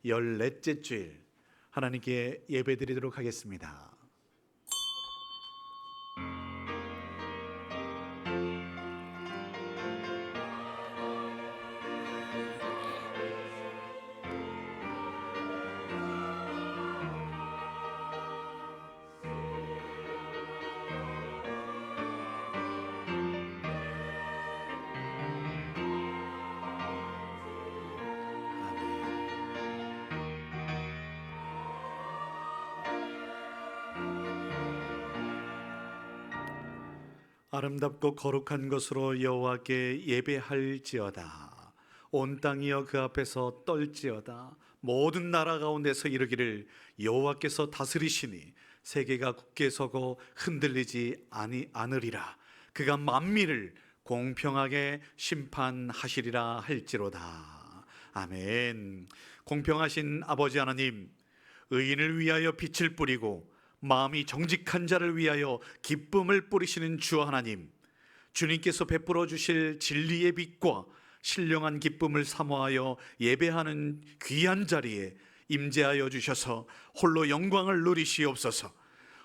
14째 주일 하나님께 예배드리도록 하겠습니다. 아름답고 거룩한 것으로 여호와께 예배할지어다. 온 땅이여 그 앞에서 떨지어다. 모든 나라 가운데서 이르기를 여호와께서 다스리시니 세계가 굳게 서고 흔들리지 않으리라. 그가 만민을 공평하게 심판하시리라 할지로다. 아멘. 공평하신 아버지 하나님, 의인을 위하여 빛을 뿌리고 마음이 정직한 자를 위하여 기쁨을 뿌리시는 주 하나님, 주님께서 베풀어 주실 진리의 빛과 신령한 기쁨을 사모하여 예배하는 귀한 자리에 임재하여 주셔서 홀로 영광을 누리시옵소서.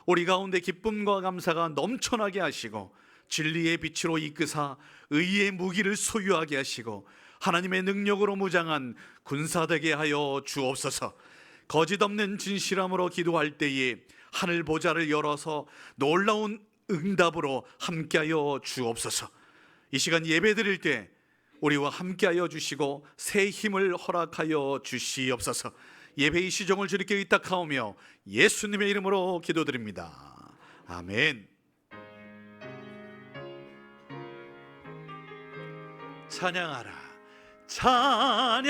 우리 가운데 기쁨과 감사가 넘쳐나게 하시고 진리의 빛으로 이끄사 의의 무기를 소유하게 하시고 하나님의 능력으로 무장한 군사되게 하여 주옵소서. 거짓 없는 진실함으로 기도할 때에 하늘 보좌를 열어서 놀라운 응답으로 함께하여 주옵소서. 이 시간 예배 드릴 때 우리와 함께하여 주시고 새 힘을 허락하여 주시옵소서. 예배의 시종을 주님께 의탁하오며 예수님의 이름으로 기도드립니다. 아멘. 찬양하라, 찬양하라,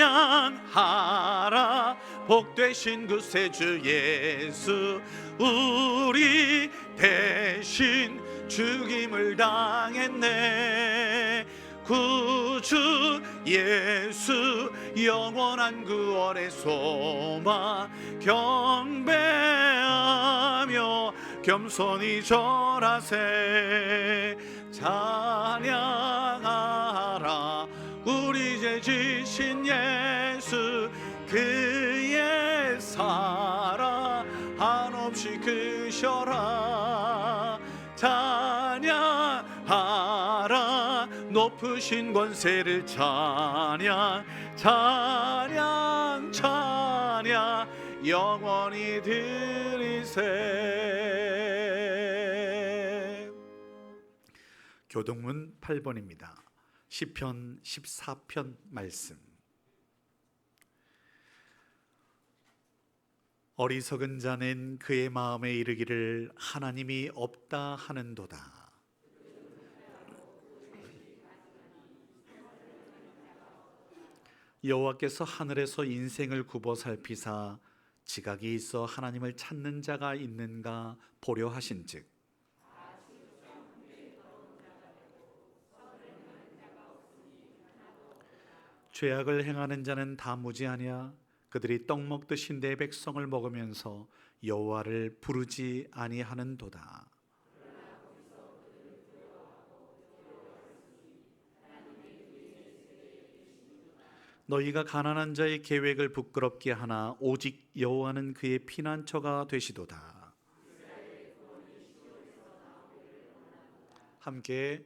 복되신 구세주 예수, 우리 대신 죽임을 당했네. 구주 예수, 영원한 구원의 소망, 경배하며 겸손히 절하세. 찬양하라, 우리 죄 지신 예수, 그의 사랑 한없이 크셔라. 찬양하라, 높으신 권세를 찬양, 찬양, 찬양, 영원히 드리세. 교동문 8번입니다. 시편 14편 말씀. 어리석은 자는 그의 마음에 이르기를 하나님이 없다 하는도다. 여호와께서 하늘에서 인생을 굽어 살피사 지각이 있어 하나님을 찾는 자가 있는가 보려 하신즉 죄악을 행하는 자는 다 무지하냐? 그들이 떡 먹듯이 내 백성을 먹으면서 여호와를 부르지 아니하는도다. 너희가 가난한 자의 계획을 부끄럽게 하나 오직 여호와는 그의 피난처가 되시도다. 함께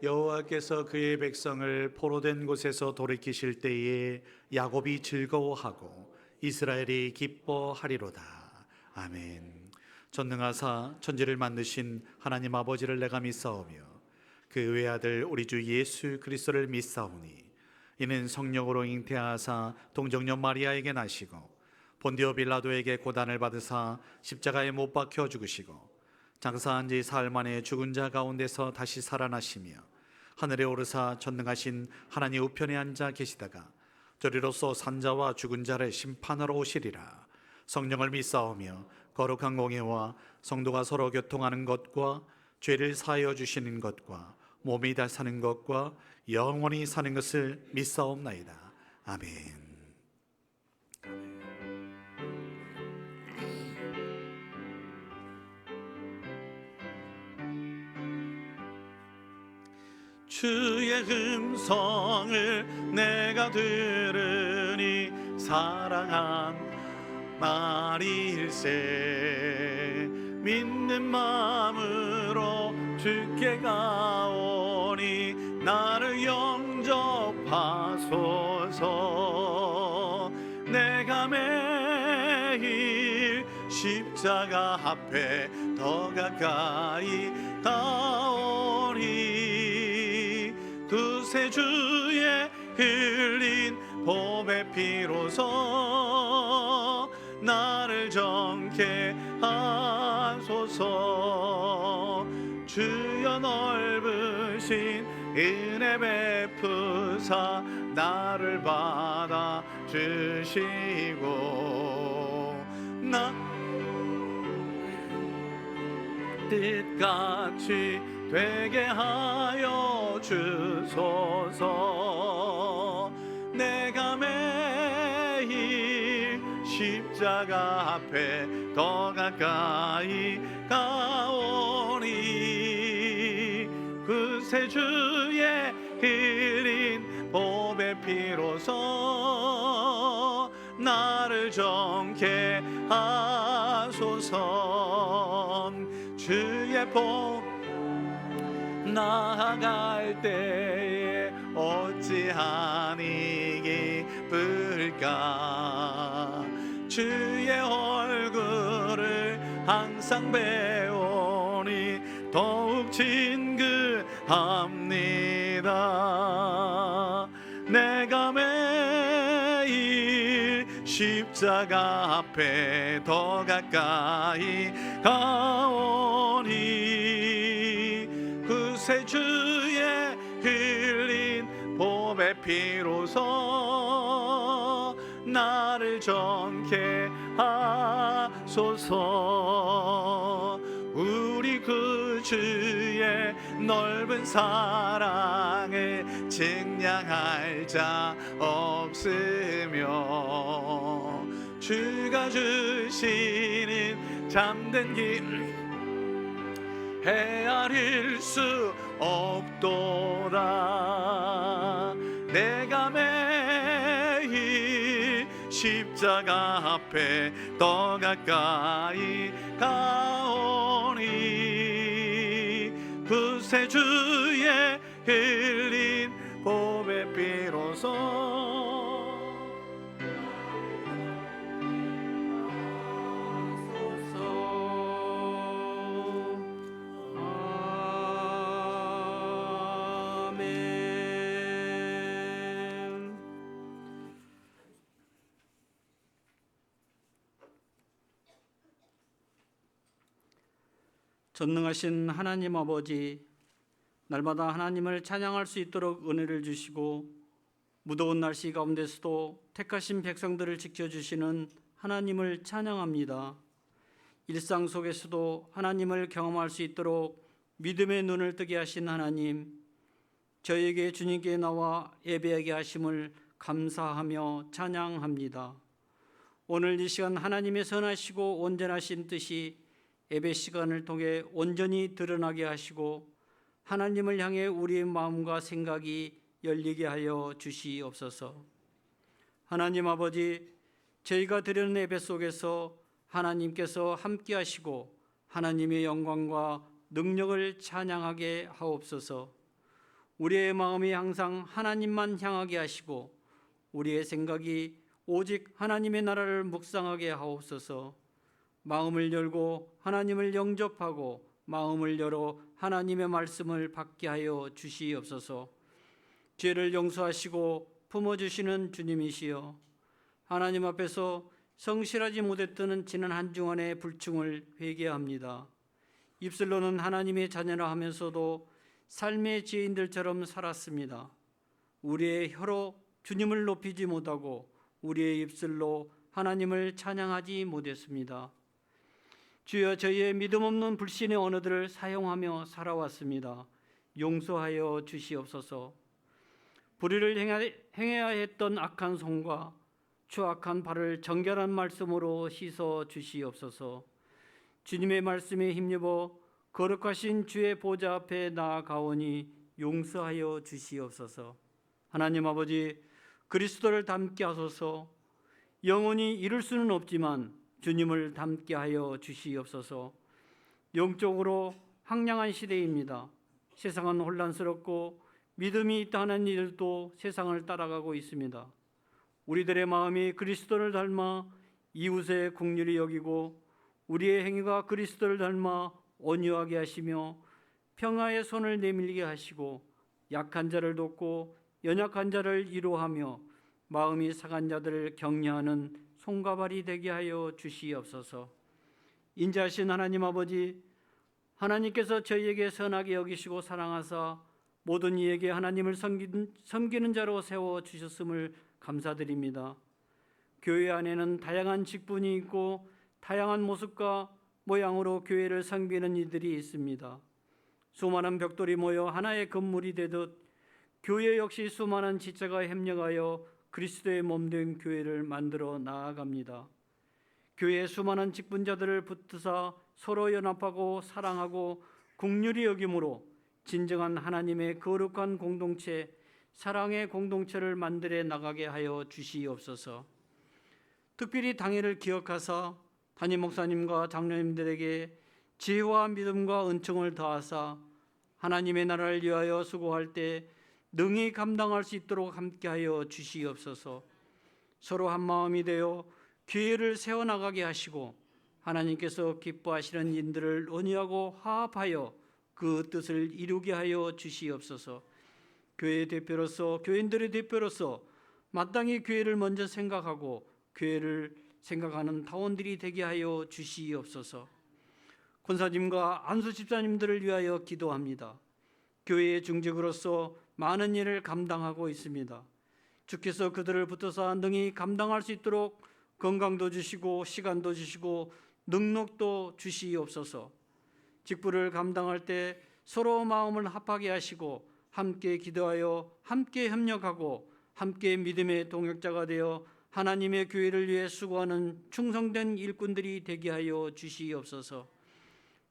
여호와께서 그의 백성을 포로된 곳에서 돌이키실 때에 야곱이 즐거워하고 이스라엘이 기뻐하리로다. 아멘. 전능하사 천지를 만드신 하나님 아버지를 내가 믿사오며 그 외아들 우리 주 예수 그리스도를 믿사오니 이는 성령으로 잉태하사 동정녀 마리아에게 나시고 본디오 빌라도에게 고난을 받으사 십자가에 못 박혀 죽으시고 장사한 지 사흘 만에 죽은 자 가운데서 다시 살아나시며 하늘에 오르사 전능하신 하나님 우편에 앉아 계시다가 저리로서 산자와 죽은 자를 심판하러 오시리라. 성령을 믿사오며 거룩한 공예와 성도가 서로 교통하는 것과 죄를 사하여 주시는 것과 몸이 다 사는 것과 영원히 사는 것을 믿사옵나이다. 아멘. 주의 음성을 내가 들으니 사랑한 말일세. 믿는 마음으로 주께 가오니 나를 영접하소서. 내가 매일 십자가 앞에 더 가까이 가오니 두세 주에 흘린 보배 피로서 나를 정케 하소서. 주여 넓으신 은혜 베푸사 나를 받아 주시고 나 뜻같이 되게 하여 주소서. 내가 매일 십자가 앞에 더 가까이 가오니 그새 주의 흘린 보배 피로서 나를 정케 하소서. 주의 복 나아갈 때에 어찌하니 기쁠까. 주의 얼굴을 항상 배우니 더욱 진그합니다. 내가 매일 십자가 앞에 더 가까이 가오니 그새 주의 흘린 보배 피로서 나를 정케 하소서. 우리 그 주의 넓은 사랑을 증량할 자 없으며 주가 주시는 잠든 길 헤아릴 수 없도다. 내가 매일 십자가 앞에 더 가까이 가오니 그새 주의 흘린 보배 피로서 전능하신 하나님 아버지, 날마다 하나님을 찬양할 수 있도록 은혜를 주시고 무더운 날씨 가운데서도 택하신 백성들을 지켜주시는 하나님을 찬양합니다. 일상 속에서도 하나님을 경험할 수 있도록 믿음의 눈을 뜨게 하신 하나님, 저에게 주님께 나와 예배하게 하심을 감사하며 찬양합니다. 오늘 이 시간 하나님의 선하시고 온전하신 뜻이 예배 시간을 통해 온전히 드러나게 하시고 하나님을 향해 우리의 마음과 생각이 열리게 하여 주시옵소서. 하나님 아버지, 저희가 드리는 예배 속에서 하나님께서 함께 하시고 하나님의 영광과 능력을 찬양하게 하옵소서. 우리의 마음이 항상 하나님만 향하게 하시고 우리의 생각이 오직 하나님의 나라를 묵상하게 하옵소서. 마음을 열고 하나님을 영접하고 마음을 열어 하나님의 말씀을 받게 하여 주시옵소서. 죄를 용서하시고 품어주시는 주님이시여, 하나님 앞에서 성실하지 못했던 지난 한 주간의 불충을 회개합니다. 입술로는 하나님의 자녀라 하면서도 삶의 죄인들처럼 살았습니다. 우리의 혀로 주님을 높이지 못하고 우리의 입술로 하나님을 찬양하지 못했습니다. 주여, 저희의 믿음 없는 불신의 언어들을 사용하며 살아왔습니다. 용서하여 주시옵소서. 불의를 행해야 했던 악한 손과 추악한 발을 정결한 말씀으로 씻어 주시옵소서. 주님의 말씀에 힘입어 거룩하신 주의 보좌 앞에 나아가오니 용서하여 주시옵소서. 하나님 아버지, 그리스도를 닮게 하소서. 영원히 이룰 수는 없지만 주님을 닮게 하여 주시옵소서. 영적으로 황량한 시대입니다. 세상은 혼란스럽고 믿음이 있다 하는 이들도 세상을 따라가고 있습니다. 우리들의 마음이 그리스도를 닮아 이웃의 긍휼히 여기고 우리의 행위가 그리스도를 닮아 온유하게 하시며 평화의 손을 내밀게 하시고 약한 자를 돕고 연약한 자를 위로하며 마음이 상한 자들을 격려하는 손과 발이 되게 하여 주시옵소서. 인자하신 하나님 아버지, 하나님께서 저희에게 선하게 여기시고 사랑하사 모든 이에게 하나님을 섬기는 자로 세워 주셨음을 감사드립니다. 교회 안에는 다양한 직분이 있고 다양한 모습과 모양으로 교회를 섬기는 이들이 있습니다. 수많은 벽돌이 모여 하나의 건물이 되듯 교회 역시 수많은 지체가 협력하여 그리스도의 몸된 교회를 만들어 나아갑니다. 교회의 수많은 직분자들을 붙드사 서로 연합하고 사랑하고 긍휼히 여김으로 진정한 하나님의 거룩한 공동체, 사랑의 공동체를 만들어 나가게 하여 주시옵소서. 특별히 당회를 기억하사 담임 목사님과 장로님들에게 지혜와 믿음과 은총을 더하사 하나님의 나라를 위하여 수고할 때 능히 감당할 수 있도록 함께하여 주시옵소서. 서로 한 마음이 되어 교회를 세워나가게 하시고 하나님께서 기뻐하시는 인들을 논의하고 화합하여 그 뜻을 이루게 하여 주시옵소서. 교회의 대표로서, 교인들의 대표로서 마땅히 교회를 먼저 생각하고 교회를 생각하는 다원들이 되게 하여 주시옵소서. 권사님과 안수 집사님들을 위하여 기도합니다. 교회의 중직으로서 많은 일을 감당하고 있습니다. 주께서 그들을 붙어서 능히 감당할 수 있도록 건강도 주시고 시간도 주시고 능력도 주시옵소서. 직분을 감당할 때 서로 마음을 합하게 하시고 함께 기도하여 함께 협력하고 함께 믿음의 동역자가 되어 하나님의 교회를 위해 수고하는 충성된 일꾼들이 되게 하여 주시옵소서.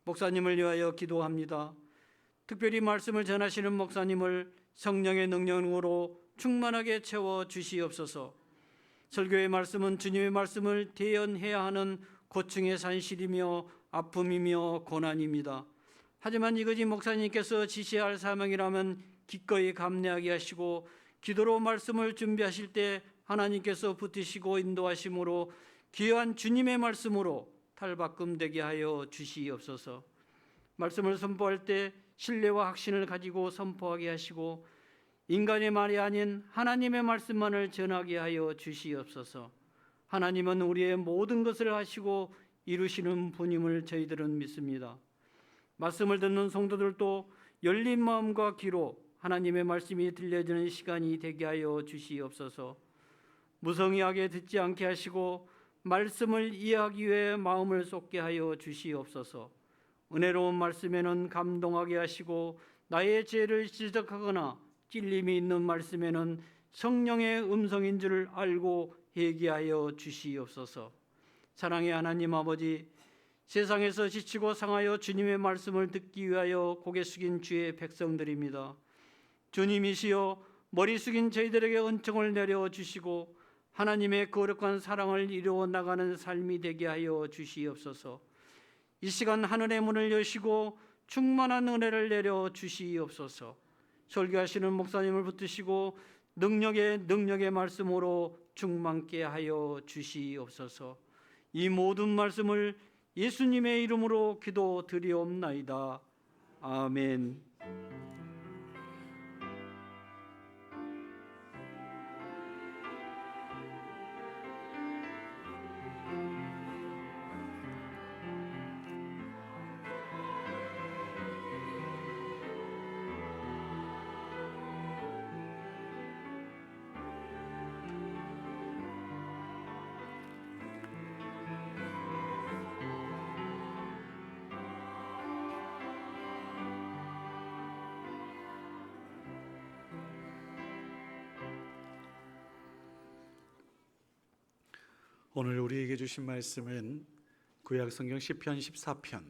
목사님을 위하여 기도합니다. 특별히 말씀을 전하시는 목사님을 성령의 능력으로 충만하게 채워 주시옵소서. 설교의 말씀은 주님의 말씀을 대연해야 하는 고충의 산실이며 아픔이며 고난입니다. 하지만 이것이 목사님께서 지시할 사명이라면 기꺼이 감내하게 하시고 기도로 말씀을 준비하실 때 하나님께서 붙으시고 인도하심으로 귀한 주님의 말씀으로 탈바꿈되게 하여 주시옵소서. 말씀을 선포할 때 신뢰와 확신을 가지고 선포하게 하시고 인간의 말이 아닌 하나님의 말씀만을 전하게 하여 주시옵소서. 하나님은 우리의 모든 것을 하시고 이루시는 분임을 저희들은 믿습니다. 말씀을 듣는 성도들도 열린 마음과 귀로 하나님의 말씀이 들려지는 시간이 되게 하여 주시옵소서. 무성의하게 듣지 않게 하시고 말씀을 이해하기 위해 마음을 쏟게 하여 주시옵소서. 은혜로운 말씀에는 감동하게 하시고 나의 죄를 지적하거나 찔림이 있는 말씀에는 성령의 음성인 줄 알고 회개하여 주시옵소서. 사랑의 하나님 아버지, 세상에서 지치고 상하여 주님의 말씀을 듣기 위하여 고개 숙인 주의 백성들입니다. 주님이시여 머리 숙인 저희들에게 은총을 내려 주시고 하나님의 거룩한 사랑을 이루어 나가는 삶이 되게 하여 주시옵소서. 이 시간 하늘의 문을 여시고 충만한 은혜를 내려 주시옵소서. 설교하시는 목사님을 붙드시고 능력의 말씀으로 충만케 하여 주시옵소서. 이 모든 말씀을 예수님의 이름으로 기도드리옵나이다. 아멘. 오늘 우리에게 주신 말씀은 구약성경 시편 14편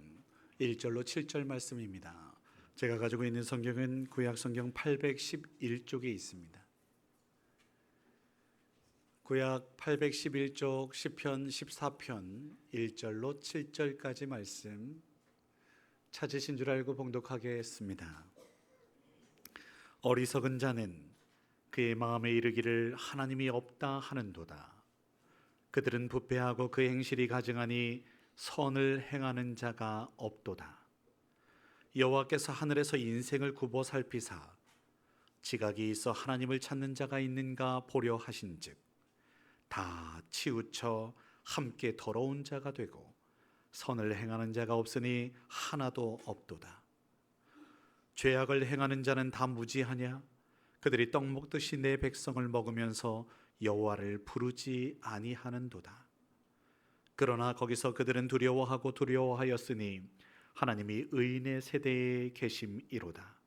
1절로 7절 말씀입니다. 제가 가지고 있는 성경은 구약성경 811쪽에 있습니다. 구약 811쪽 시편 14편 1절로 7절까지 말씀 찾으신 줄 알고 봉독하겠습니다. 어리석은 자는 그의 마음에 이르기를 하나님이 없다 하는도다. 그들은 부패하고 그 행실이 가증하니 선을 행하는 자가 없도다. 여호와께서 하늘에서 인생을 굽어 살피사 지각이 있어 하나님을 찾는 자가 있는가 보려 하신즉 다 치우쳐 함께 더러운 자가 되고 선을 행하는 자가 없으니 하나도 없도다. 죄악을 행하는 자는 다 무지하냐? 그들이 떡 먹듯이 내 백성을 먹으면서 여호와를 부르지 아니하는도다. 그러나 거기서 그들은 두려워하였으니 하나님이 의인의 세대에 계심이로다.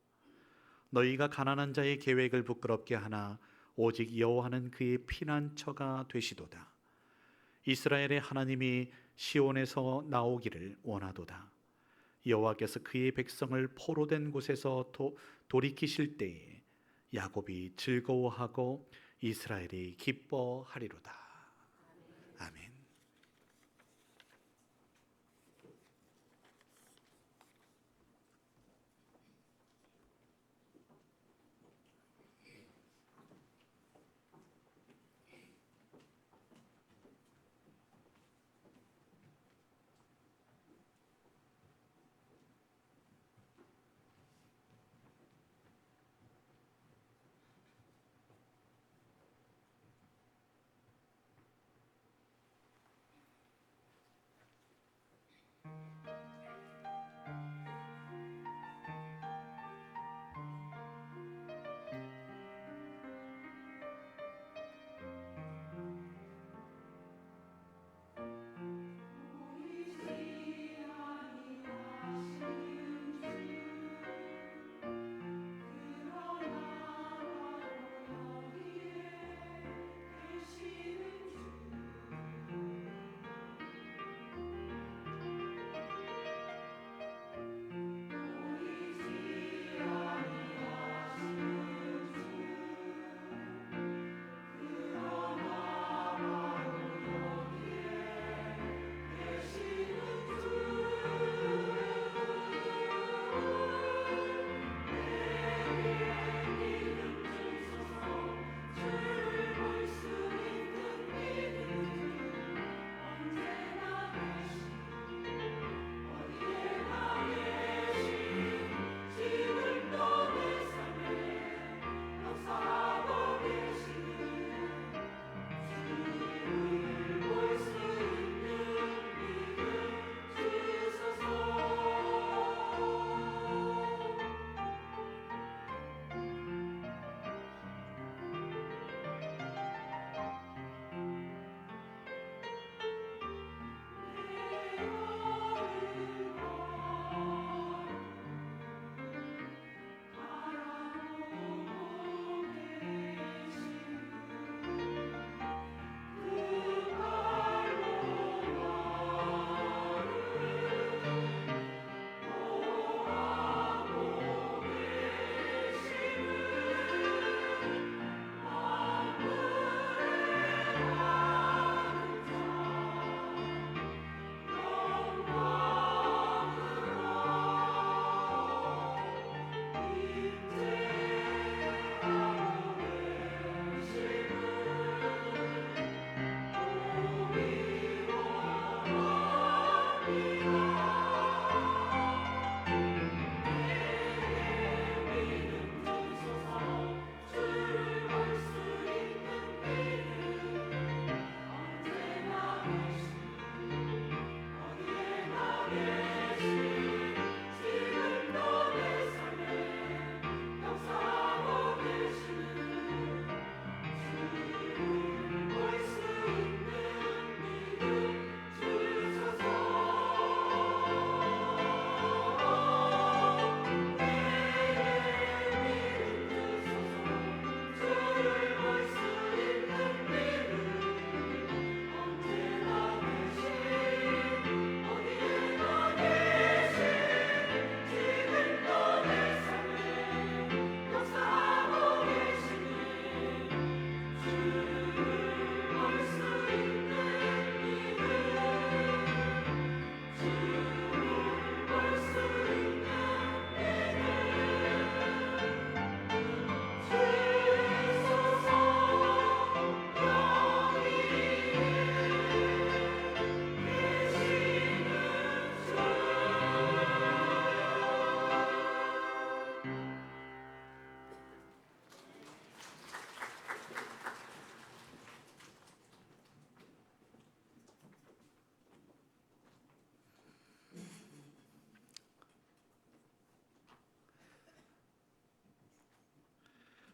너희가 가난한 자의 계획을 부끄럽게 하나 오직 여호와는 그의 피난처가 되시도다. 이스라엘의 하나님이 시온에서 나오기를 원하도다. 여호와께서 그의 백성을 포로된 곳에서 돌이키실 때에 야곱이 즐거워하고 이스라엘이 기뻐하리로다. 아멘.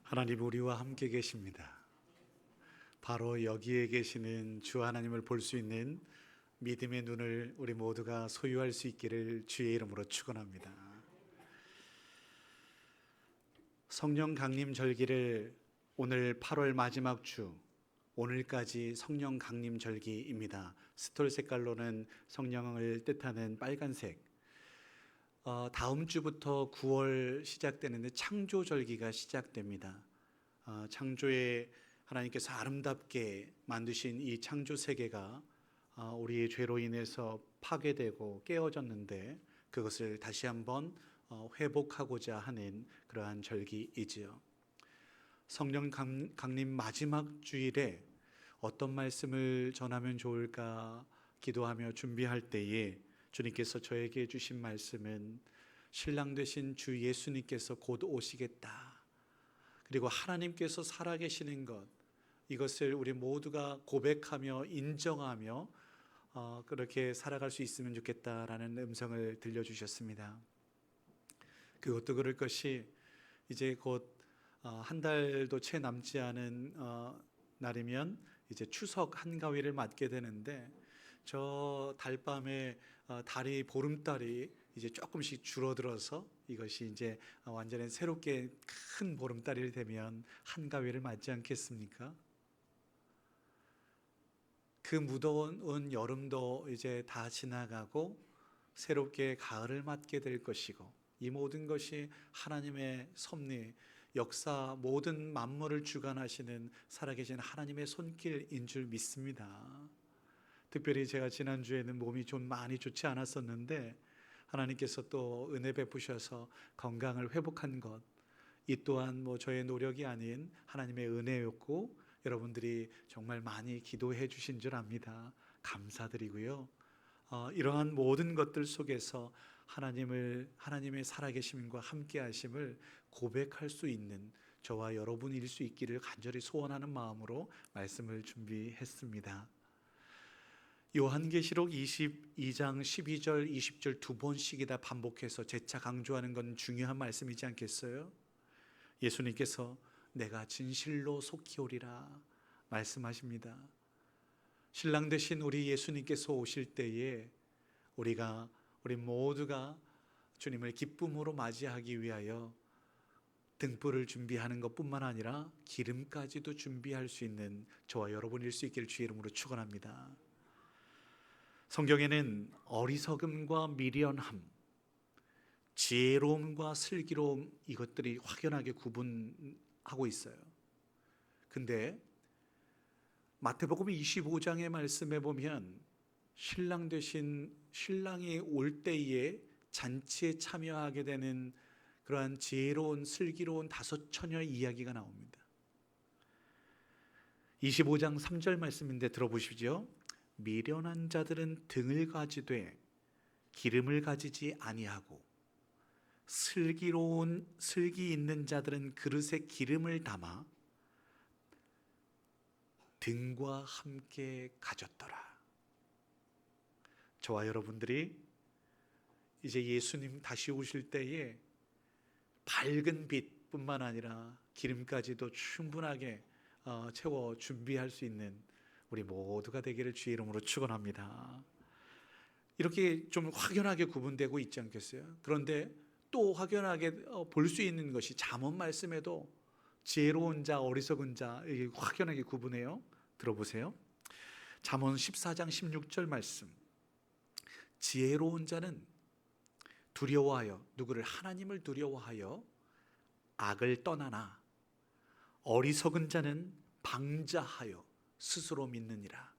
하나님 우리와 함께 계십니다. 바로 여기에 계시는 주 하나님을 볼 수 있는 믿음의 눈을 우리 모두가 소유할 수 있기를 주의 이름으로 축원합니다. 성령 강림 절기를 오늘 8월 마지막 주 오늘까지 성령 강림 절기입니다. 스톨 색깔로는 성령을 뜻하는 빨간색. 다음 주부터 9월 시작되는데 창조 절기가 시작됩니다. 창조에 하나님께서 아름답게 만드신 이 창조 세계가 우리의 죄로 인해서 파괴되고 깨어졌는데 그것을 다시 한번 회복하고자 하는 그러한 절기이지요. 성령 강림 마지막 주일에 어떤 말씀을 전하면 좋을까 기도하며 준비할 때에 주님께서 저에게 주신 말씀은 신랑 되신 주 예수님께서 곧 오시겠다. 그리고 하나님께서 살아계시는 것, 이것을 우리 모두가 고백하며 인정하며 그렇게 살아갈 수 있으면 좋겠다라는 음성을 들려주셨습니다. 그것도 그럴 것이 이제 곧 한 달도 채 남지 않은 날이면 이제 추석 한가위를 맞게 되는데 저 달밤에 달이 보름달이 이제 조금씩 줄어들어서 이것이 이제 완전히 새롭게 큰 보름달이 되면 한가위를 맞지 않겠습니까? 그 무더운 여름도 이제 다 지나가고 새롭게 가을을 맞게 될 것이고 이 모든 것이 하나님의 섭리, 역사, 모든 만물을 주관하시는 살아계신 하나님의 손길인 줄 믿습니다. 특별히 제가 지난주에는 몸이 좀 많이 좋지 않았었는데 하나님께서 또 은혜 베푸셔서 건강을 회복한 것, 이 또한 뭐 저의 노력이 아닌 하나님의 은혜였고 여러분들이 정말 많이 기도해 주신 줄 압니다. 감사드리고요. 이러한 모든 것들 속에서 하나님의 살아계심과 함께하심을 고백할 수 있는 저와 여러분일 수 있기를 간절히 소원하는 마음으로 말씀을 준비했습니다. 요한계시록 22장 12절 20절 두 번씩이다 반복해서 재차 강조하는 건 중요한 말씀이지 않겠어요? 예수님께서 내가 진실로 속히 오리라 말씀하십니다. 신랑 되신 우리 예수님께서 오실 때에 우리 모두가 주님을 기쁨으로 맞이하기 위하여 등불을 준비하는 것뿐만 아니라 기름까지도 준비할 수 있는 저와 여러분일 수 있기를 주의 이름으로 축원합니다. 성경에는 어리석음과 미련함, 지혜로움과 슬기로움 이것들이 확연하게 구분하고 있어요. 근데 마태복음 25장의 말씀에 보면 신랑 되신 신랑이 올 때에 잔치에 참여하게 되는 그러한 지혜로운 슬기로운 다섯 처녀의 이야기가 나옵니다. 25장 3절 말씀인데 들어보십시오. 미련한 자들은 등을 가지되 기름을 가지지 아니하고 슬기 있는 자들은 그릇에 기름을 담아 등과 함께 가졌더라. 저와 여러분들이 이제 예수님 다시 오실 때에 밝은 빛뿐만 아니라 기름까지도 충분하게 채워 준비할 수 있는 우리 모두가 되기를 주의 이름으로 축원합니다. 이렇게 좀 확연하게 구분되고 있지 않겠어요? 그런데 또 확연하게 볼 수 있는 것이 잠언 말씀에도 지혜로운 자, 어리석은 자 이게 확연하게 구분해요. 들어보세요. 잠언 14장 16절 말씀. 지혜로운 자는 두려워하여 누구를 하나님을 두려워하여 악을 떠나나 어리석은 자는 방자하여 스스로 믿느니라.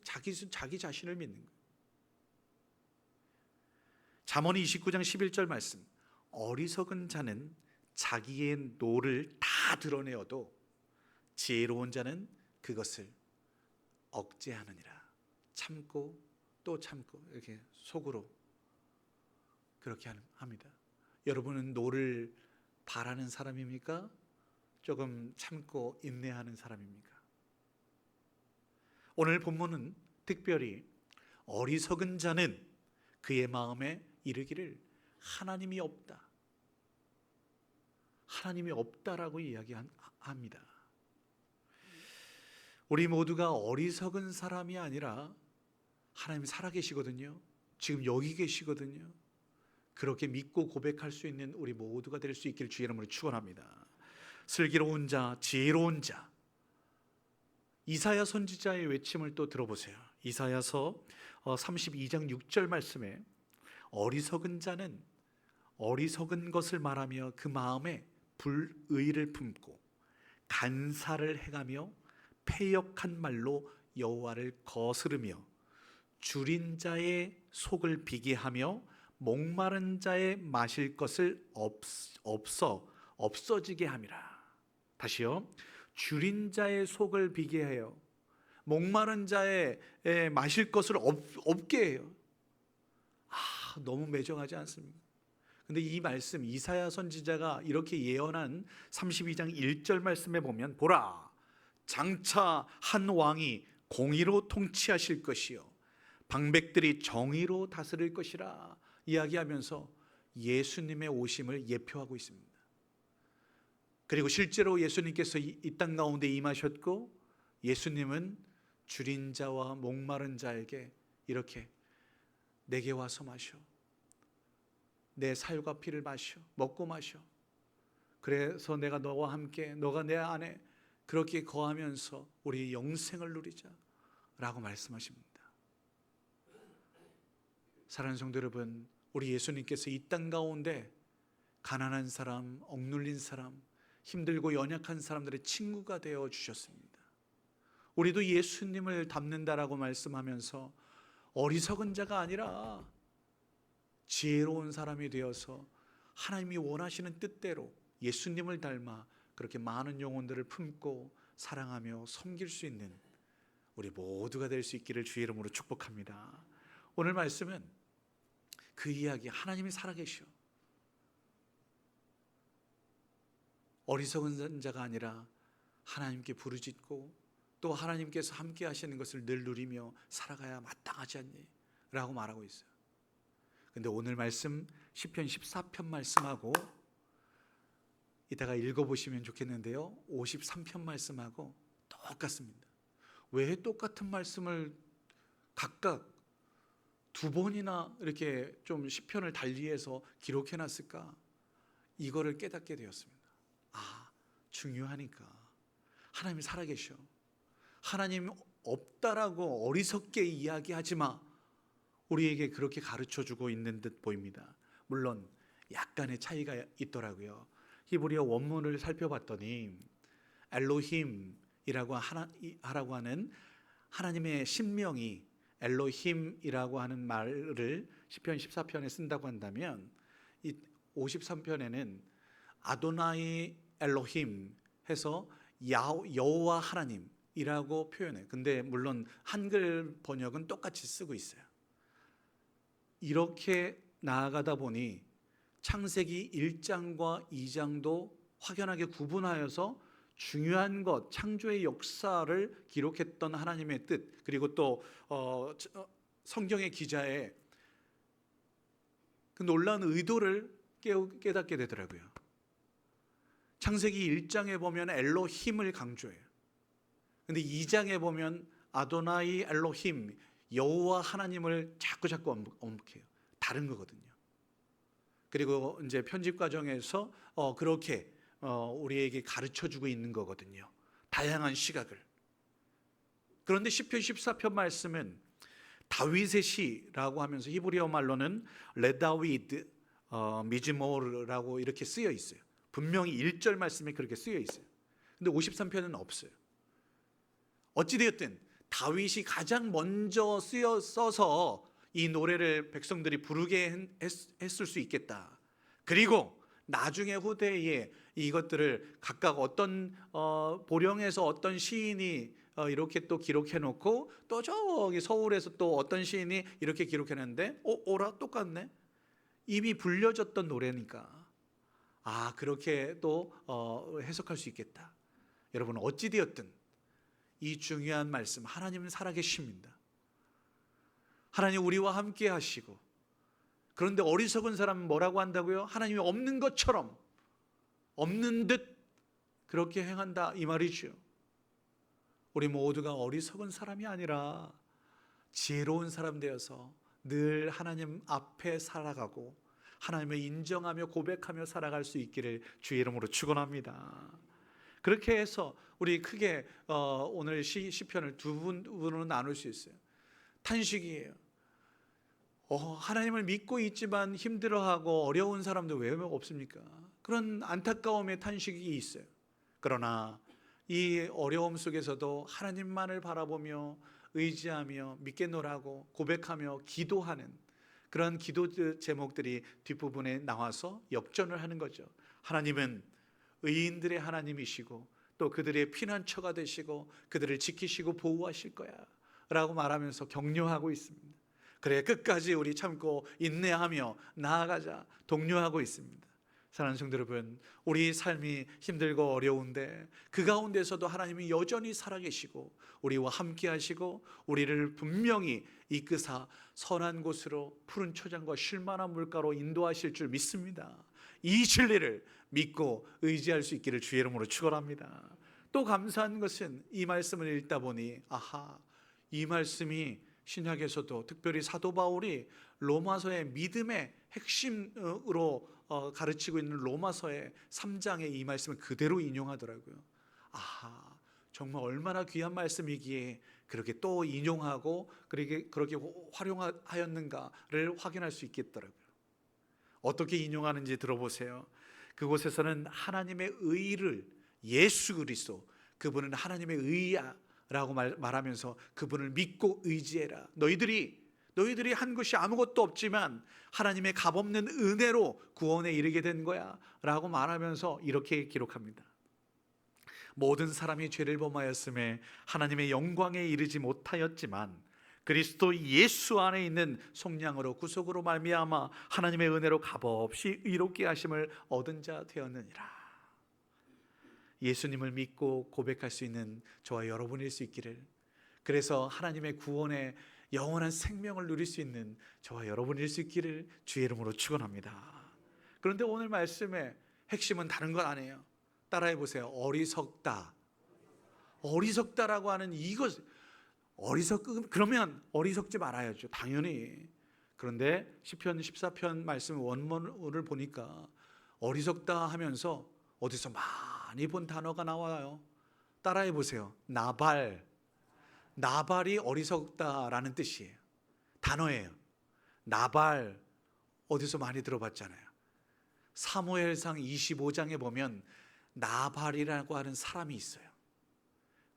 자기 자신을 믿는 거예요. 잠언 29장 11절 말씀. 어리석은 자는 자기의 노를 다 드러내어도 지혜로운 자는 그것을 억제하느니라. 참고 또 참고 이렇게 속으로 그렇게 합니다. 여러분은 노를 바라는 사람입니까? 조금 참고 인내하는 사람입니까? 오늘 본문은 특별히 어리석은 자는 그의 마음에 이르기를 하나님이 없다. 하나님이 없다라고 이야기합니다. 우리 모두가 어리석은 사람이 아니라 하나님 살아계시거든요. 지금 여기 계시거든요. 그렇게 믿고 고백할 수 있는 우리 모두가 될 수 있기를 주의 이름으로 축원합니다. 슬기로운 자, 지혜로운 자. 이사야 선지자의 외침을 또 들어보세요. 이사야서 32장 6절 말씀에 어리석은 자는 어리석은 것을 말하며 그 마음에 불의를 품고 간사를 행하며 패역한 말로 여호와를 거스르며 줄인 자의 속을 비게 하며 목마른 자의 마실 것을 없어지게 함이라. 다시요. 줄인 자의 속을 비게 해요. 목마른 자의 마실 것을 없게 해요. 너무 매정하지 않습니까? 근데 이 말씀 이사야 선지자가 이렇게 예언한 32장 1절 말씀에 보면 보라 장차 한 왕이 공의로 통치하실 것이요 방백들이 정의로 다스릴 것이라 이야기하면서 예수님의 오심을 예표하고 있습니다. 그리고 실제로 예수님께서 이 땅 가운데 임하셨고 예수님은 줄인 자와 목마른 자에게 이렇게 내게 와서 마셔. 내 살과 피를 마셔. 먹고 마셔. 그래서 내가 너와 함께 너가 내 안에 그렇게 거하면서 우리 영생을 누리자 라고 말씀하십니다. 사랑하는 성도 여러분, 우리 예수님께서 이 땅 가운데 가난한 사람, 억눌린 사람, 힘들고 연약한 사람들의 친구가 되어 주셨습니다. 우리도 예수님을 닮는다라고 말씀하면서 어리석은 자가 아니라 지혜로운 사람이 되어서 하나님이 원하시는 뜻대로 예수님을 닮아 그렇게 많은 영혼들을 품고 사랑하며 섬길 수 있는 우리 모두가 될 수 있기를 주의 이름으로 축복합니다. 오늘 말씀은 그 이야기, 하나님이 살아계셔. 어리석은 자가 아니라 하나님께 부르짖고 또 하나님께서 함께 하시는 것을 늘 누리며 살아가야 마땅하지 않니? 라고 말하고 있어요. 근데 오늘 말씀 시편 14편 말씀하고 이따가 읽어보시면 좋겠는데요, 53편 말씀하고 똑같습니다. 왜 똑같은 말씀을 각각 두 번이나 이렇게 좀 시편을 달리해서 기록해놨을까? 이거를 깨닫게 되었습니다. 중요하니까. 하나님이 살아계셔. 하나님 없다라고 어리석게 이야기하지 마. 우리에게 그렇게 가르쳐주고 있는 듯 보입니다. 물론 약간의 차이가 있더라고요. 히브리어 원문을 살펴봤더니 엘로힘이라고 하는 하나님의 신명이 엘로힘이라고 하는 말을 시편 14편에 쓴다고 한다면 이 53편에는 아도나이 엘로힘 해서 여호와 하나님이라고 표현해요. 근데 물론 한글 번역은 똑같이 쓰고 있어요. 이렇게 나아가다 보니 창세기 1장과 2장도 확연하게 구분하여서 중요한 것, 창조의 역사를 기록했던 하나님의 뜻, 그리고 또 성경의 기자의 그 놀라운 의도를 깨닫게 되더라고요. 창세기 1장에 보면 엘로힘을 강조해요. 근데 2장에 보면 아도나이 엘로힘, 여호와 하나님을 자꾸 언급해요. 다른 거거든요. 그리고 이제 편집 과정에서 그렇게 우리에게 가르쳐주고 있는 거거든요. 다양한 시각을. 그런데 시편 14편 말씀은 다윗의 시라고 하면서 히브리어 말로는 레다위드 미즈모르라고 이렇게 쓰여 있어요. 분명히 1절 말씀에 그렇게 쓰여 있어요. 근데 53편은 없어요. 어찌되었든 다윗이 가장 먼저 써서 이 노래를 백성들이 부르게 했을 수 있겠다. 그리고 나중에 후대에 이것들을 각각 어떤 보령에서 어떤 시인이 이렇게 또 기록해 놓고 또 저기 서울에서 또 어떤 시인이 이렇게 기록해 놨는데 오라 똑같네. 이미 불려졌던 노래니까 그렇게 또 해석할 수 있겠다. 여러분 어찌되었든 이 중요한 말씀, 하나님은 살아계십니다. 하나님 우리와 함께 하시고, 그런데 어리석은 사람은 뭐라고 한다고요? 하나님이 없는 것처럼, 없는 듯 그렇게 행한다 이 말이죠. 우리 모두가 어리석은 사람이 아니라 지혜로운 사람 되어서 늘 하나님 앞에 살아가고 하나님을 인정하며 고백하며 살아갈 수 있기를 주의 이름으로 축원합니다. 그렇게 해서 우리 크게 오늘 시편을 두 부분으로 나눌 수 있어요. 탄식이에요. 하나님을 믿고 있지만 힘들어하고 어려운 사람도 왜 없습니까? 그런 안타까움의 탄식이 있어요. 그러나 이 어려움 속에서도 하나님만을 바라보며 의지하며 믿겠노라고 고백하며 기도하는 그런 기도 제목들이 뒷부분에 나와서 역전을 하는 거죠. 하나님은 의인들의 하나님이시고 또 그들의 피난처가 되시고 그들을 지키시고 보호하실 거야 라고 말하면서 격려하고 있습니다. 그래 끝까지 우리 참고 인내하며 나아가자 독려하고 있습니다. 사랑하는 성도 여러분, 우리 삶이 힘들고 어려운데 그 가운데서도 하나님이 여전히 살아계시고 우리와 함께 하시고 우리를 분명히 이끄사 선한 곳으로 푸른 초장과 쉴만한 물가로 인도하실 줄 믿습니다. 이 진리를 믿고 의지할 수 있기를 주의 이름으로 축원합니다. 또 감사한 것은 이 말씀을 읽다 보니 이 말씀이 신약에서도 특별히 사도 바울이 로마서의 믿음의 핵심으로 가르치고 있는 로마서의 3장의 이 말씀을 그대로 인용하더라고요. 정말 얼마나 귀한 말씀이기에 그렇게 또 인용하고 그렇게 활용하였는가를 확인할 수 있겠더라고요. 어떻게 인용하는지 들어보세요. 그곳에서는 하나님의 의를 예수 그리스도 그분은 하나님의 의야 라고 말하면서 그분을 믿고 의지해라. 너희들이 한 것이 아무것도 없지만 하나님의 값없는 은혜로 구원에 이르게 된 거야 라고 말하면서 이렇게 기록합니다. 모든 사람이 죄를 범하였음에 하나님의 영광에 이르지 못하였지만 그리스도 예수 안에 있는 속량으로 구속으로 말미암아 하나님의 은혜로 값없이 의롭게 하심을 얻은 자 되었느니라. 예수님을 믿고 고백할 수 있는 저와 여러분일 수 있기를, 그래서 하나님의 구원에 영원한 생명을 누릴 수 있는 저와 여러분일 수 있기를 주의 이름으로 축원합니다. 그런데 오늘 말씀의 핵심은 다른 건 아니에요. 따라해 보세요. 어리석다라고 하는 이것, 그러면 어리석지 말아야죠, 당연히. 그런데 시편 14편 말씀 원문을 보니까 어리석다 하면서 어디서 많이 본 단어가 나와요. 따라해 보세요. 나발이 어리석다라는 뜻이에요. 단어예요. 나발 어디서 많이 들어봤잖아요. 사무엘상 25장에 보면 나발이라고 하는 사람이 있어요.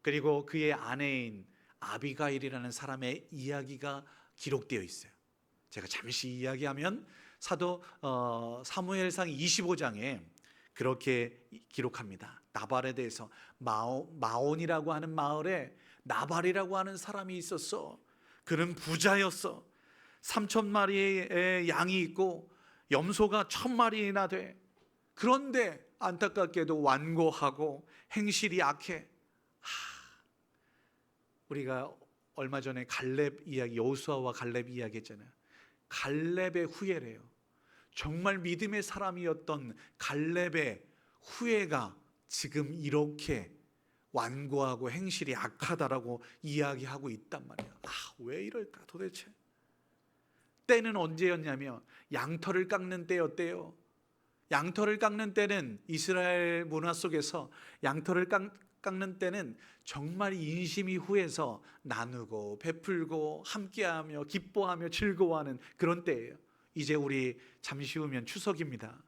그리고 그의 아내인 아비가일이라는 사람의 이야기가 기록되어 있어요. 제가 잠시 이야기하면 사무엘상 25장에 그렇게 기록합니다. 나발에 대해서 마온이라고 하는 마을에 나발이라고 하는 사람이 있었어. 그는 부자였어. 3,000마리의 양이 있고 염소가 1,000마리나 돼. 그런데 안타깝게도 완고하고 행실이 악해. 우리가 얼마 전에 갈렙 이야기, 여호수아와 갈렙 이야기 했잖아요. 갈렙의 후예래요. 정말 믿음의 사람이었던 갈렙의 후예가 지금 이렇게 완고하고 행실이 악하다라고 이야기하고 있단 말이에요. 왜 이럴까 도대체? 때는 언제였냐면 양털을 깎는 때였대요. 양털을 깎는 때는 이스라엘 문화 속에서 양털을 깎는 때는 정말 인심이 후해서 나누고 베풀고 함께하며 기뻐하며 즐거워하는 그런 때예요. 이제 우리 잠시 후면 추석입니다.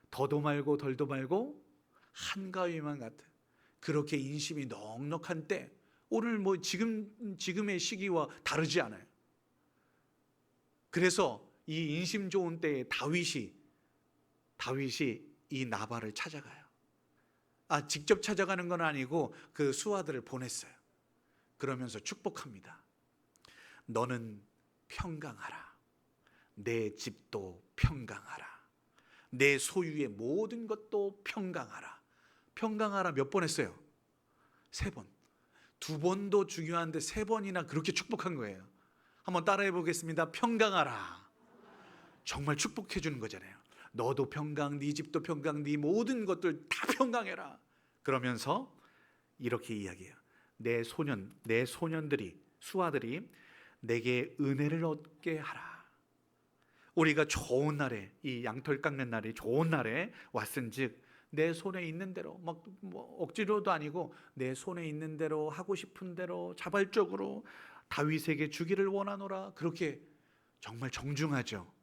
더도 말고 덜도 말고 한가위만 같은 그렇게 인심이 넉넉한 때, 오늘 지금의 시기와 다르지 않아요. 그래서 이 인심 좋은 때에 다윗이 이 나발을 찾아가요. 직접 찾아가는 건 아니고 그 수하들을 보냈어요. 그러면서 축복합니다. 너는 평강하라. 내 집도 평강하라. 내 소유의 모든 것도 평강하라. 평강하라 몇 번 했어요? 3번. 2번도 중요한데 3번이나 그렇게 축복한 거예요. 한번 따라해 보겠습니다. 평강하라. 정말 축복해 주는 거잖아요. 너도 평강, 네 집도 평강, 네 모든 것들 다 평강해라. 그러면서 이렇게 이야기해요. 내 소년들이, 수하들이 내게 은혜를 얻게 하라. 우리가 좋은 날에, 이 양털 깎는 날이 좋은 날에 왔은즉 내 손에 있는 대로, 뭐 억지로도 아니고 내 손에 있는 대로 하고 싶은 대로 자발적으로 다윗에게 주기를 원하노라. 그렇게 정말 정중하죠.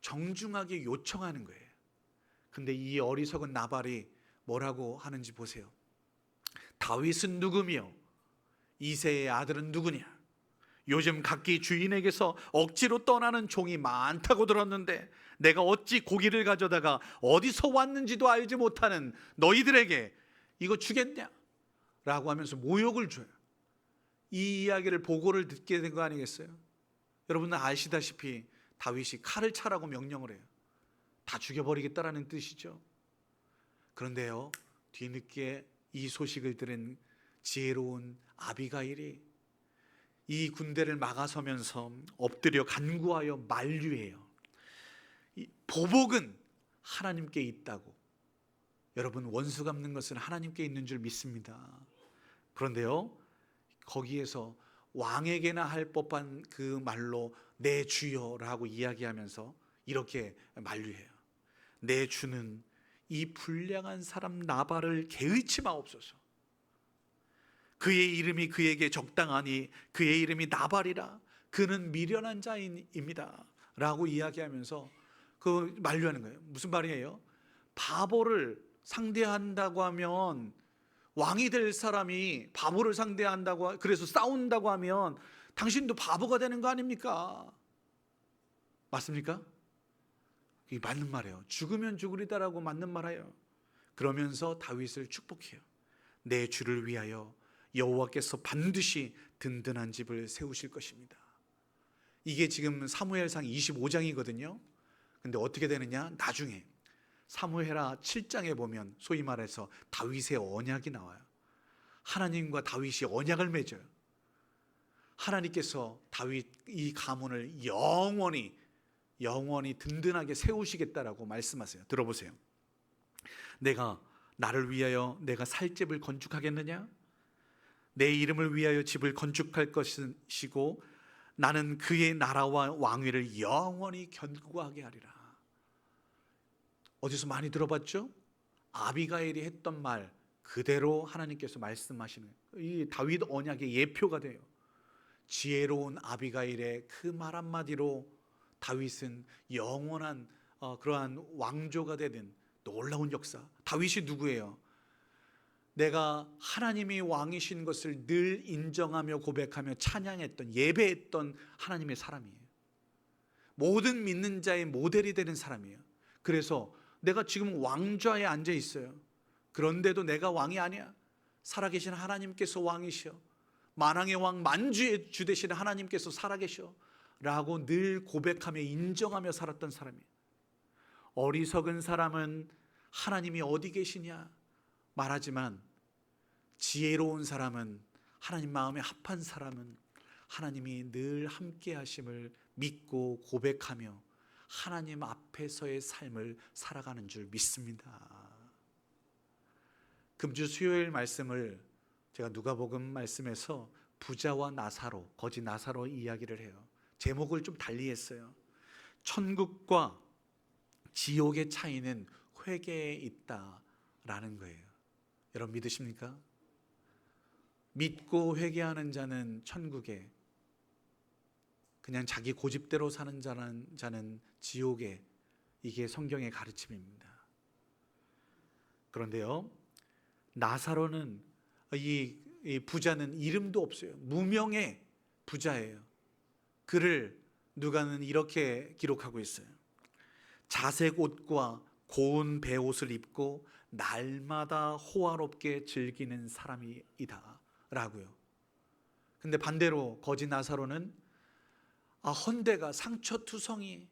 정중하게 요청하는 거예요. 근데 이 어리석은 나발이 뭐라고 하는지 보세요. 다윗은 누구며 이새의 아들은 누구냐? 요즘 각기 주인에게서 억지로 떠나는 종이 많다고 들었는데 내가 어찌 고기를 가져다가 어디서 왔는지도 알지 못하는 너희들에게 이거 주겠냐? 라고 하면서 모욕을 줘요. 이 이야기를 보고를 듣게 된 거 아니겠어요? 여러분은 아시다시피 다윗이 칼을 차라고 명령을 해요. 다 죽여버리겠다라는 뜻이죠. 그런데요, 뒤늦게 이 소식을 들은 지혜로운 아비가일이 이 군대를 막아서면서 엎드려 간구하여 만류해요. 이 보복은 하나님께 있다고. 여러분, 원수 갚는 것은 하나님께 있는 줄 믿습니다. 그런데요, 거기에서 왕에게나 할 법한 그 말로 내 주여라고 이야기하면서 이렇게 만류해요. 내 주는 이 불량한 사람 나발을 개의치 마옵소서. 그의 이름이 그에게 적당하니 그의 이름이 나발이라. 그는 미련한 자입니다 라고 이야기하면서 그 만류하는 거예요. 무슨 말이에요? 바보를 상대한다고 하면, 왕이 될 사람이 바보를 상대한다고, 그래서 싸운다고 하면 당신도 바보가 되는 거 아닙니까? 맞습니까? 이게 맞는 말이에요. 죽으면 죽으리다라고 맞는 말이에요. 그러면서 다윗을 축복해요. 내 주를 위하여 여호와께서 반드시 든든한 집을 세우실 것입니다. 이게 지금 사무엘상 25장이거든요. 근데 어떻게 되느냐? 나중에 사무엘하 7장에 보면 소위 말해서 다윗의 언약이 나와요. 하나님과 다윗이 언약을 맺어요. 하나님께서 다윗 이 가문을 영원히 든든하게 세우시겠다라고 말씀하세요. 들어보세요. 나를 위하여 내가 살 집을 건축하겠느냐? 내 이름을 위하여 집을 건축할 것이고 나는 그의 나라와 왕위를 영원히 견고하게 하리라. 어디서 많이 들어봤죠? 아비가일이 했던 말 그대로 하나님께서 말씀하시는, 이 다윗 언약의 예표가 돼요. 지혜로운 아비가일의 그 말 한마디로 다윗은 영원한 그러한 왕조가 되는 놀라운 역사. 다윗이 누구예요? 내가 하나님이 왕이신 것을 늘 인정하며 고백하며 찬양했던, 예배했던 하나님의 사람이에요. 모든 믿는 자의 모델이 되는 사람이에요. 그래서 내가 지금 왕좌에 앉아 있어요. 그런데도 내가 왕이 아니야. 살아계신 하나님께서 왕이셔. 만왕의 왕, 만주의 주 되시는 하나님께서 살아계셔 라고 늘 고백하며 인정하며 살았던 사람이에요. 어리석은 사람은 하나님이 어디 계시냐 말하지만, 지혜로운 사람은, 하나님 마음에 합한 사람은 하나님이 늘 함께 하심을 믿고 고백하며 하나님 앞에서의 삶을 살아가는 줄 믿습니다. 금주 수요일 말씀을 제가 누가복음 말씀에서 부자와 나사로, 거지 나사로 이야기를 해요. 제목을 좀 달리 했어요. 천국과 지옥의 차이는 회개에 있다라는 거예요. 여러분 믿으십니까? 믿고 회개하는 자는 천국에, 그냥 자기 고집대로 사는 자는 지옥에, 이게 성경의 가르침입니다. 그런데요, 나사로는, 이 부자는 이름도 없어요. 무명의 부자예요. 그를 누가는 이렇게 기록하고 있어요. 자색 옷과 고운 베옷을 입고 날마다 호화롭게 즐기는 사람이다 라고요. 근데 반대로 거지 나사로는 헌대가 상처투성이,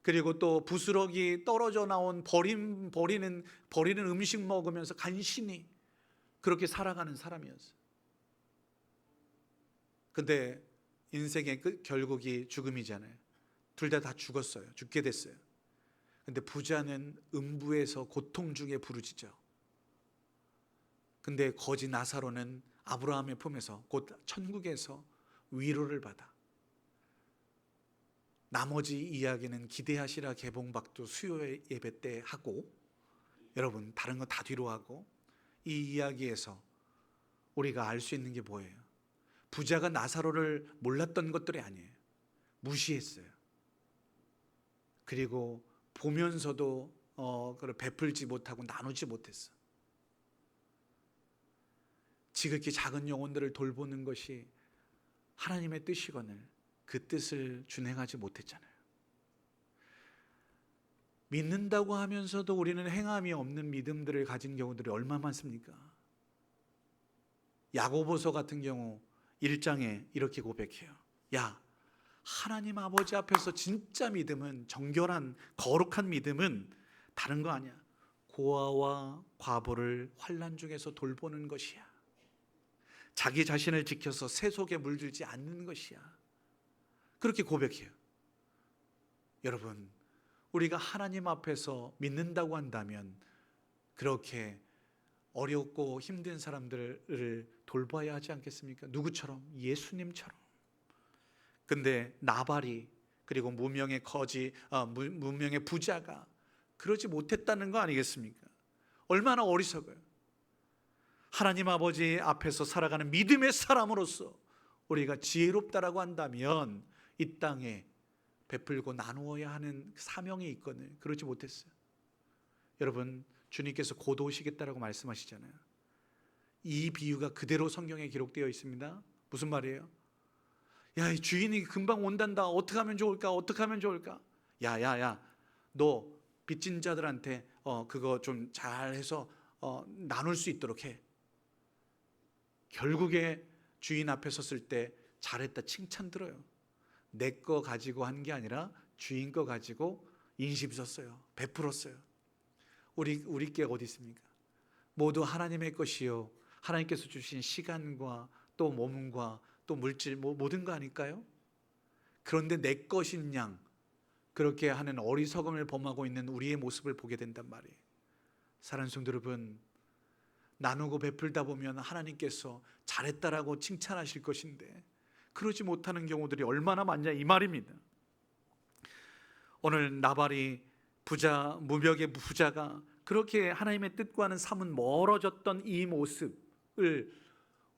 그리고 또 부스러기 떨어져 나온 버리는 음식 먹으면서 간신히 그렇게 살아가는 사람이었어요. 근데 인생의 결국이 죽음이잖아요. 둘 다 죽었어요. 죽게 됐어요. 근데 부자는 음부에서 고통 중에 부르짖어. 근데 거지 나사로는 아브라함의 품에서, 곧 천국에서 위로를 받아. 나머지 이야기는 기대하시라 개봉박두 수요 예배 때 하고, 여러분 다른 거 다 뒤로 하고, 이 이야기에서 우리가 알 수 있는 게 뭐예요? 부자가 나사로를 몰랐던 것들이 아니에요. 무시했어요. 그리고 보면서도 그걸 베풀지 못하고 나누지 못했어. 지극히 작은 영혼들을 돌보는 것이 하나님의 뜻이거늘 그 뜻을 준행하지 못했잖아요. 믿는다고 하면서도 우리는 행함이 없는 믿음들을 가진 경우들이 얼마나 많습니까? 야고보서 같은 경우 1장에 이렇게 고백해요. 야, 하나님 아버지 앞에서 진짜 믿음은, 정결한 거룩한 믿음은 다른 거 아니야. 고아와 과부를 환난 중에서 돌보는 것이야. 자기 자신을 지켜서 세속에 물들지 않는 것이야. 그렇게 고백해요. 여러분, 우리가 하나님 앞에서 믿는다고 한다면 그렇게 어렵고 힘든 사람들을 돌봐야 하지 않겠습니까? 누구처럼? 예수님처럼. 근데 나발이, 그리고 무명의 무명의 부자가 그러지 못했다는 거 아니겠습니까? 얼마나 어리석어요. 하나님 아버지 앞에서 살아가는 믿음의 사람으로서 우리가 지혜롭다라고 한다면 이 땅에 베풀고 나누어야 하는 사명이 있거든요. 그러지 못했어요. 여러분, 주님께서 곧 오시겠다라고 말씀하시잖아요. 이 비유가 그대로 성경에 기록되어 있습니다. 무슨 말이에요? 야, 이 주인이 금방 온단다. 어떻게 하면 좋을까? 어떻게 하면 좋을까? 야, 너 빚진 자들한테 그거 좀 잘해서 나눌 수 있도록 해. 결국에 주인 앞에 섰을 때 잘했다 칭찬 들어요. 내 거 가지고 한 게 아니라 주인 거 가지고 인심 썼어요. 베풀었어요. 우리 게 어디 있습니까? 모두 하나님의 것이요, 하나님께서 주신 시간과 또 몸과 또 물질 모든 거 아닐까요? 그런데 내 것인 양 그렇게 하는 어리석음을 범하고 있는 우리의 모습을 보게 된단 말이에요. 사랑하는 성도 여러분, 나누고 베풀다 보면 하나님께서 잘했다라고 칭찬하실 것인데 그러지 못하는 경우들이 얼마나 많냐 이 말입니다. 오늘 나발이 무명의 부자가 그렇게 하나님의 뜻과는 사뭇 멀어졌던 이 모습을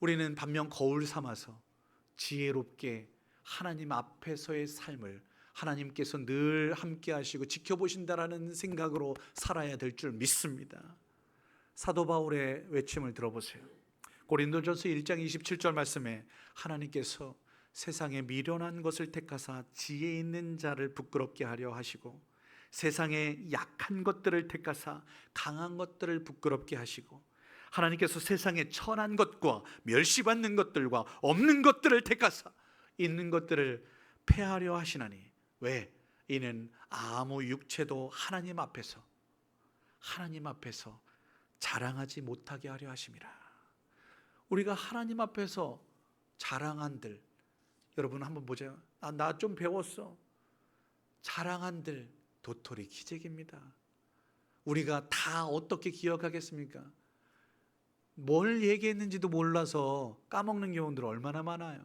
우리는 반면 거울 삼아서 지혜롭게 하나님 앞에서의 삶을 하나님께서 늘 함께 하시고 지켜보신다라는 생각으로 살아야 될 줄 믿습니다. 사도 바울의 외침을 들어보세요. 고린도전서 1장 27절 말씀에 하나님께서 세상에 미련한 것을 택하사 지혜 있는 자를 부끄럽게 하려 하시고 세상에 약한 것들을 택하사 강한 것들을 부끄럽게 하시고 하나님께서 세상에 천한 것과 멸시받는 것들과 없는 것들을 택하사 있는 것들을 폐하려 하시나니 왜? 이는 아무 육체도 하나님 앞에서 자랑하지 못하게 하려 하심이라. 우리가 하나님 앞에서 자랑한들, 여러분 한번 보세요. 나 좀 배웠어. 자랑한들 도토리 기적입니다. 우리가 다 어떻게 기억하겠습니까? 뭘 얘기했는지도 몰라서 까먹는 경우들 얼마나 많아요.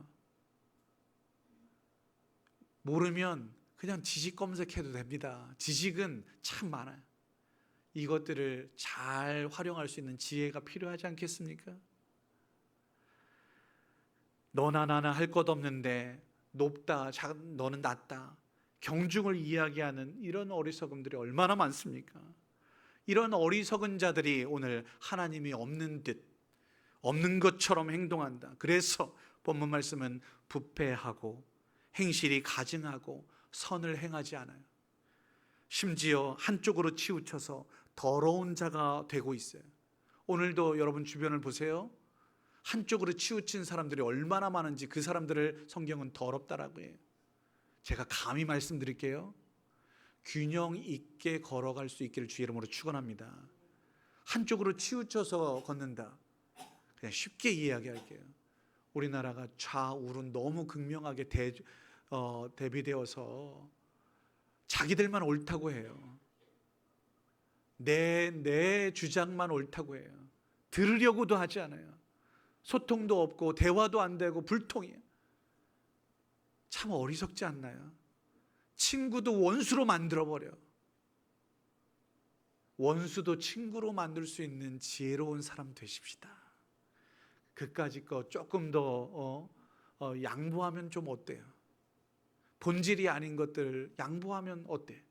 모르면 그냥 지식 검색해도 됩니다. 지식은 참 많아요. 이것들을 잘 활용할 수 있는 지혜가 필요하지 않겠습니까? 너나 나나 할 것 없는데 높다, 너는 낮다, 경중을 이야기하는 이런 어리석음들이 얼마나 많습니까? 이런 어리석은 자들이 오늘 하나님이 없는 듯, 없는 것처럼 행동한다. 그래서 본문 말씀은 부패하고 행실이 가증하고 선을 행하지 않아요. 심지어 한쪽으로 치우쳐서 더러운 자가 되고 있어요. 오늘도 여러분 주변을 보세요. 한쪽으로 치우친 사람들이 얼마나 많은지 그 사람들을 성경은 더럽다라고 해요. 제가 감히 말씀드릴게요. 균형 있게 걸어갈 수 있기를 주의 이름으로 축원합니다. 한쪽으로 치우쳐서 걷는다. 그냥 쉽게 이야기할게요. 우리나라가 좌우로 너무 극명하게 대비되어서 자기들만 옳다고 해요. 내 주장만 옳다고 해요. 들으려고도 하지 않아요. 소통도 없고 대화도 안 되고 불통이에요. 참 어리석지 않나요? 친구도 원수로 만들어버려. 원수도 친구로 만들 수 있는 지혜로운 사람 되십시다. 그까짓 거 조금 더 양보하면 좀 어때요? 본질이 아닌 것들 양보하면 어때?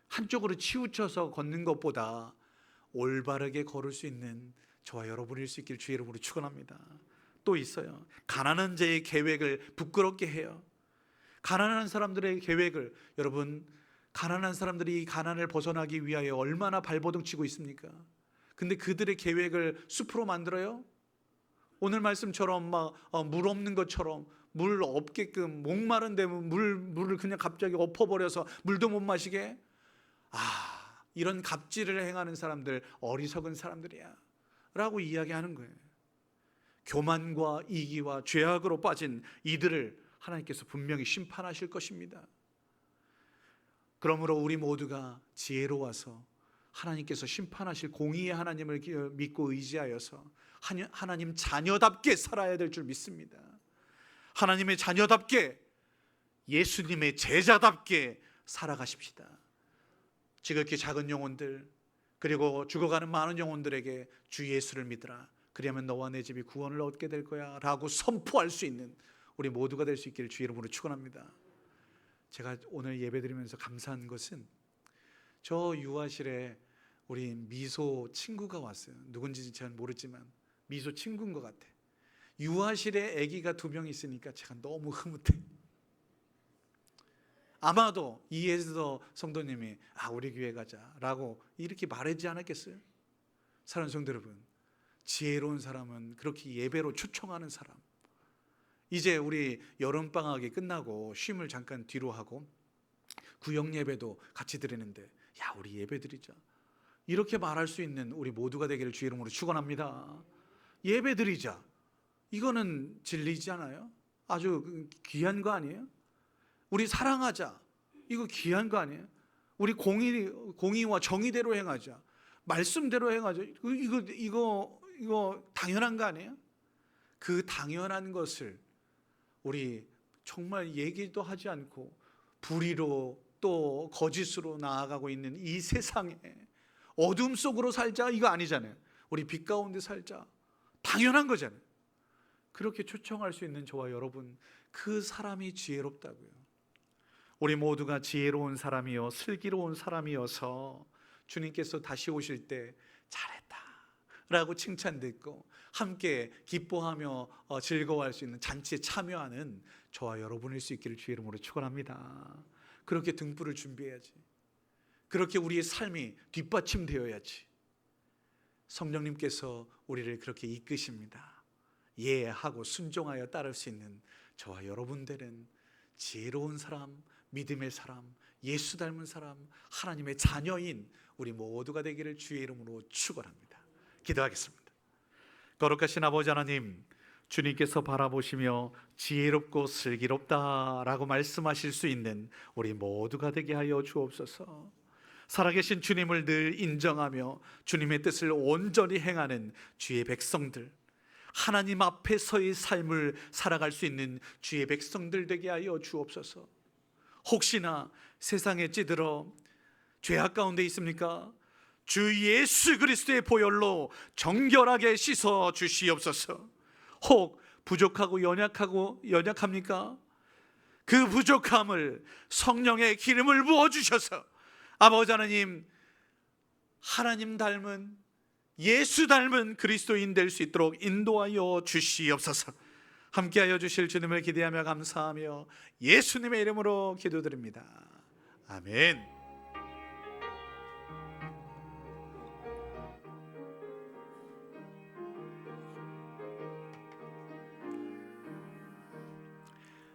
한쪽으로 치우쳐서 걷는 것보다 올바르게 걸을 수 있는 저와 여러분일 수 있길 주의 이름으로 축원합니다. 또 있어요. 가난한 자의 계획을 부끄럽게 해요. 가난한 사람들의 계획을, 여러분, 가난한 사람들이 이 가난을 벗어나기 위하여 얼마나 발버둥 치고 있습니까? 근데 그들의 계획을 숲으로 만들어요? 오늘 말씀처럼 막 물 없는 것처럼, 물 없게끔, 목마른 데 물을 그냥 갑자기 엎어버려서 물도 못 마시게. 이런 갑질을 행하는 사람들 어리석은 사람들이야 라고 이야기하는 거예요. 교만과 이기와 죄악으로 빠진 이들을 하나님께서 분명히 심판하실 것입니다. 그러므로 우리 모두가 지혜로워서 하나님께서 심판하실 공의의 하나님을 믿고 의지하여서 하나님 자녀답게 살아야 될 줄 믿습니다. 하나님의 자녀답게, 예수님의 제자답게 살아가십시다. 지극히 작은 영혼들, 그리고 죽어가는 많은 영혼들에게 주 예수를 믿으라. 그리하면 너와 내 집이 구원을 얻게 될 거야 라고 선포할 수 있는 우리 모두가 될 수 있기를 주의 이름으로 축원합니다. 제가 오늘 예배드리면서 감사한 것은 저 유아실에 우리 미소 친구가 왔어요. 누군지 잘 모르지만 미소 친구인 것 같아. 유아실에 아기가 2명 있으니까 제가 너무 흐뭇해. 아마도 이에서 성도님이 우리 교회 가자라고 이렇게 말하지 않았겠어요? 사랑하는 성도 여러분, 지혜로운 사람은 그렇게 예배로 초청하는 사람. 이제 우리 여름방학이 끝나고 쉼을 잠깐 뒤로 하고 구역 예배도 같이 드리는데 우리 예배 드리자 이렇게 말할 수 있는 우리 모두가 되기를 주의 이름으로 축원합니다. 예배 드리자, 이거는 진리지 않아요? 아주 귀한 거 아니에요? 우리 사랑하자, 이거 귀한 거 아니에요? 우리 공의와 정의대로 행하자, 말씀대로 행하자, 이거 당연한 거 아니에요? 그 당연한 것을 우리 정말 얘기도 하지 않고 불의로 또 거짓으로 나아가고 있는 이 세상에 어둠 속으로 살자, 이거 아니잖아요. 우리 빛 가운데 살자, 당연한 거잖아요. 그렇게 초청할 수 있는 저와 여러분, 그 사람이 지혜롭다고요. 우리 모두가 지혜로운 사람이요 슬기로운 사람이어서 주님께서 다시 오실 때 잘했다 라고 칭찬 듣고 함께 기뻐하며 즐거워할 수 있는 잔치에 참여하는 저와 여러분일 수 있기를 주의 이름으로 축원합니다. 그렇게 등불을 준비해야지. 그렇게 우리의 삶이 뒷받침되어야지. 성령님께서 우리를 그렇게 이끄십니다. 예하고 순종하여 따를 수 있는 저와 여러분들은 지혜로운 사람, 믿음의 사람, 예수 닮은 사람, 하나님의 자녀인 우리 모두가 되기를 주의 이름으로 축원합니다. 기도하겠습니다. 거룩하신 아버지 하나님, 주님께서 바라보시며 지혜롭고 슬기롭다라고 말씀하실 수 있는 우리 모두가 되게 하여 주옵소서. 살아계신 주님을 늘 인정하며 주님의 뜻을 온전히 행하는 주의 백성들, 하나님 앞에서의 삶을 살아갈 수 있는 주의 백성들 되게 하여 주옵소서. 혹시나 세상에 찌들어 죄악 가운데 있습니까? 주 예수 그리스도의 보혈로 정결하게 씻어 주시옵소서. 혹 부족하고 연약합니까? 그 부족함을 성령의 기름을 부어 주셔서 아버지 하나님, 하나님 닮은, 예수 닮은 그리스도인 될 수 있도록 인도하여 주시옵소서. 함께하여 주실 주님을 기대하며 감사하며 예수님의 이름으로 기도드립니다. 아멘.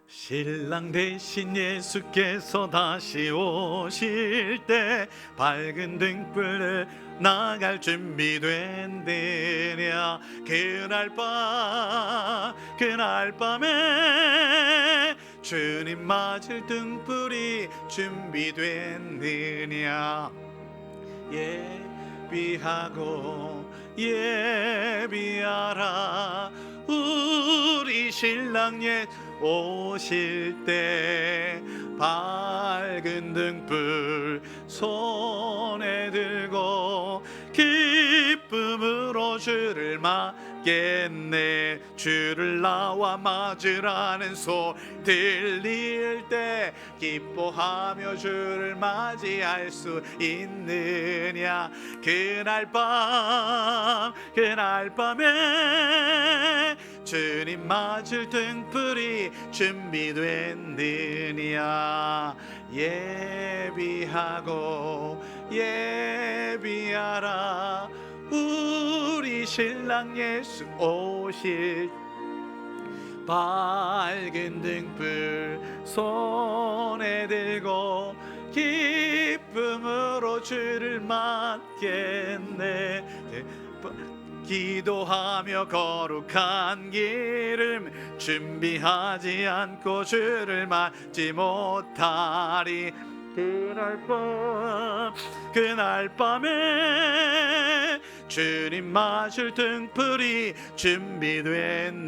신랑 대신 예수께서 다시 오실 때 밝은 등불을 나갈 준비된대냐. 그날 밤에 주님 맞을 등불이 준비됐느냐. 예비하고 예비하라. 우리 신랑 예수 오실 때 밝은 등불 손에 들고 기쁨으로 주를 맞겠네. 주를 나와 맞으라는 소리 들릴 때 기뻐하며 주를 맞이할 수 있느냐. 그날 밤에 주님 맞을 등불이 준비됐느냐. 예비하고 예비하라. 우리 신랑 예수 오실 밝은 등불 손에 들고 기쁨으로 주를 맞겠네. 기도하며 거룩한 기름 준비하지 않고 주를 맞지 못하리. 그날 밤에 주님 맞을 등불이 준비됐느냐.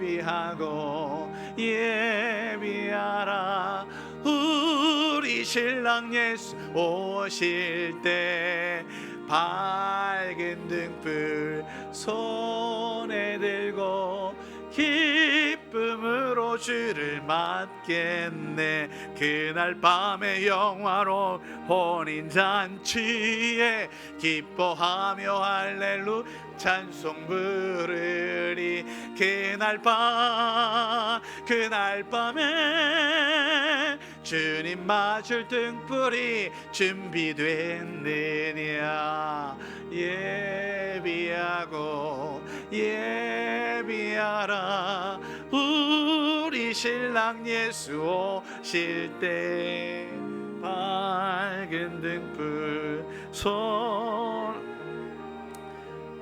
예비하고 예비하라. 우리 신랑 예수 오실 때 밝은 등불 손에 들고 기쁨으로 주를 맞겠네. 그날 밤에 영화로운 혼인잔치에 기뻐하며 할렐루 찬송 부르리. 그날 밤에 주님 맞을 등불이 준비됐느냐. 예비하고 예비하라. 우리 신랑 예수 오실 때 밝은 등불 손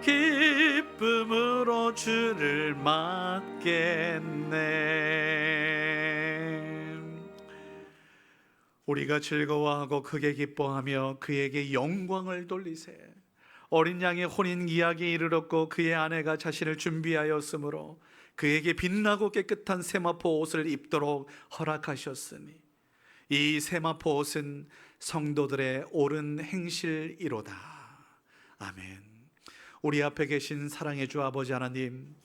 기쁨으로 주를 맞겠네. 우리가 즐거워하고 크게 기뻐하며 그에게 영광을 돌리세. 어린 양의 혼인 기약이 이르렀고 그의 아내가 자신을 준비하였으므로 그에게 빛나고 깨끗한 세마포 옷을 입도록 허락하셨으니 이 세마포 옷은 성도들의 옳은 행실이로다. 아멘. 우리 앞에 계신 사랑의 주 아버지 하나님,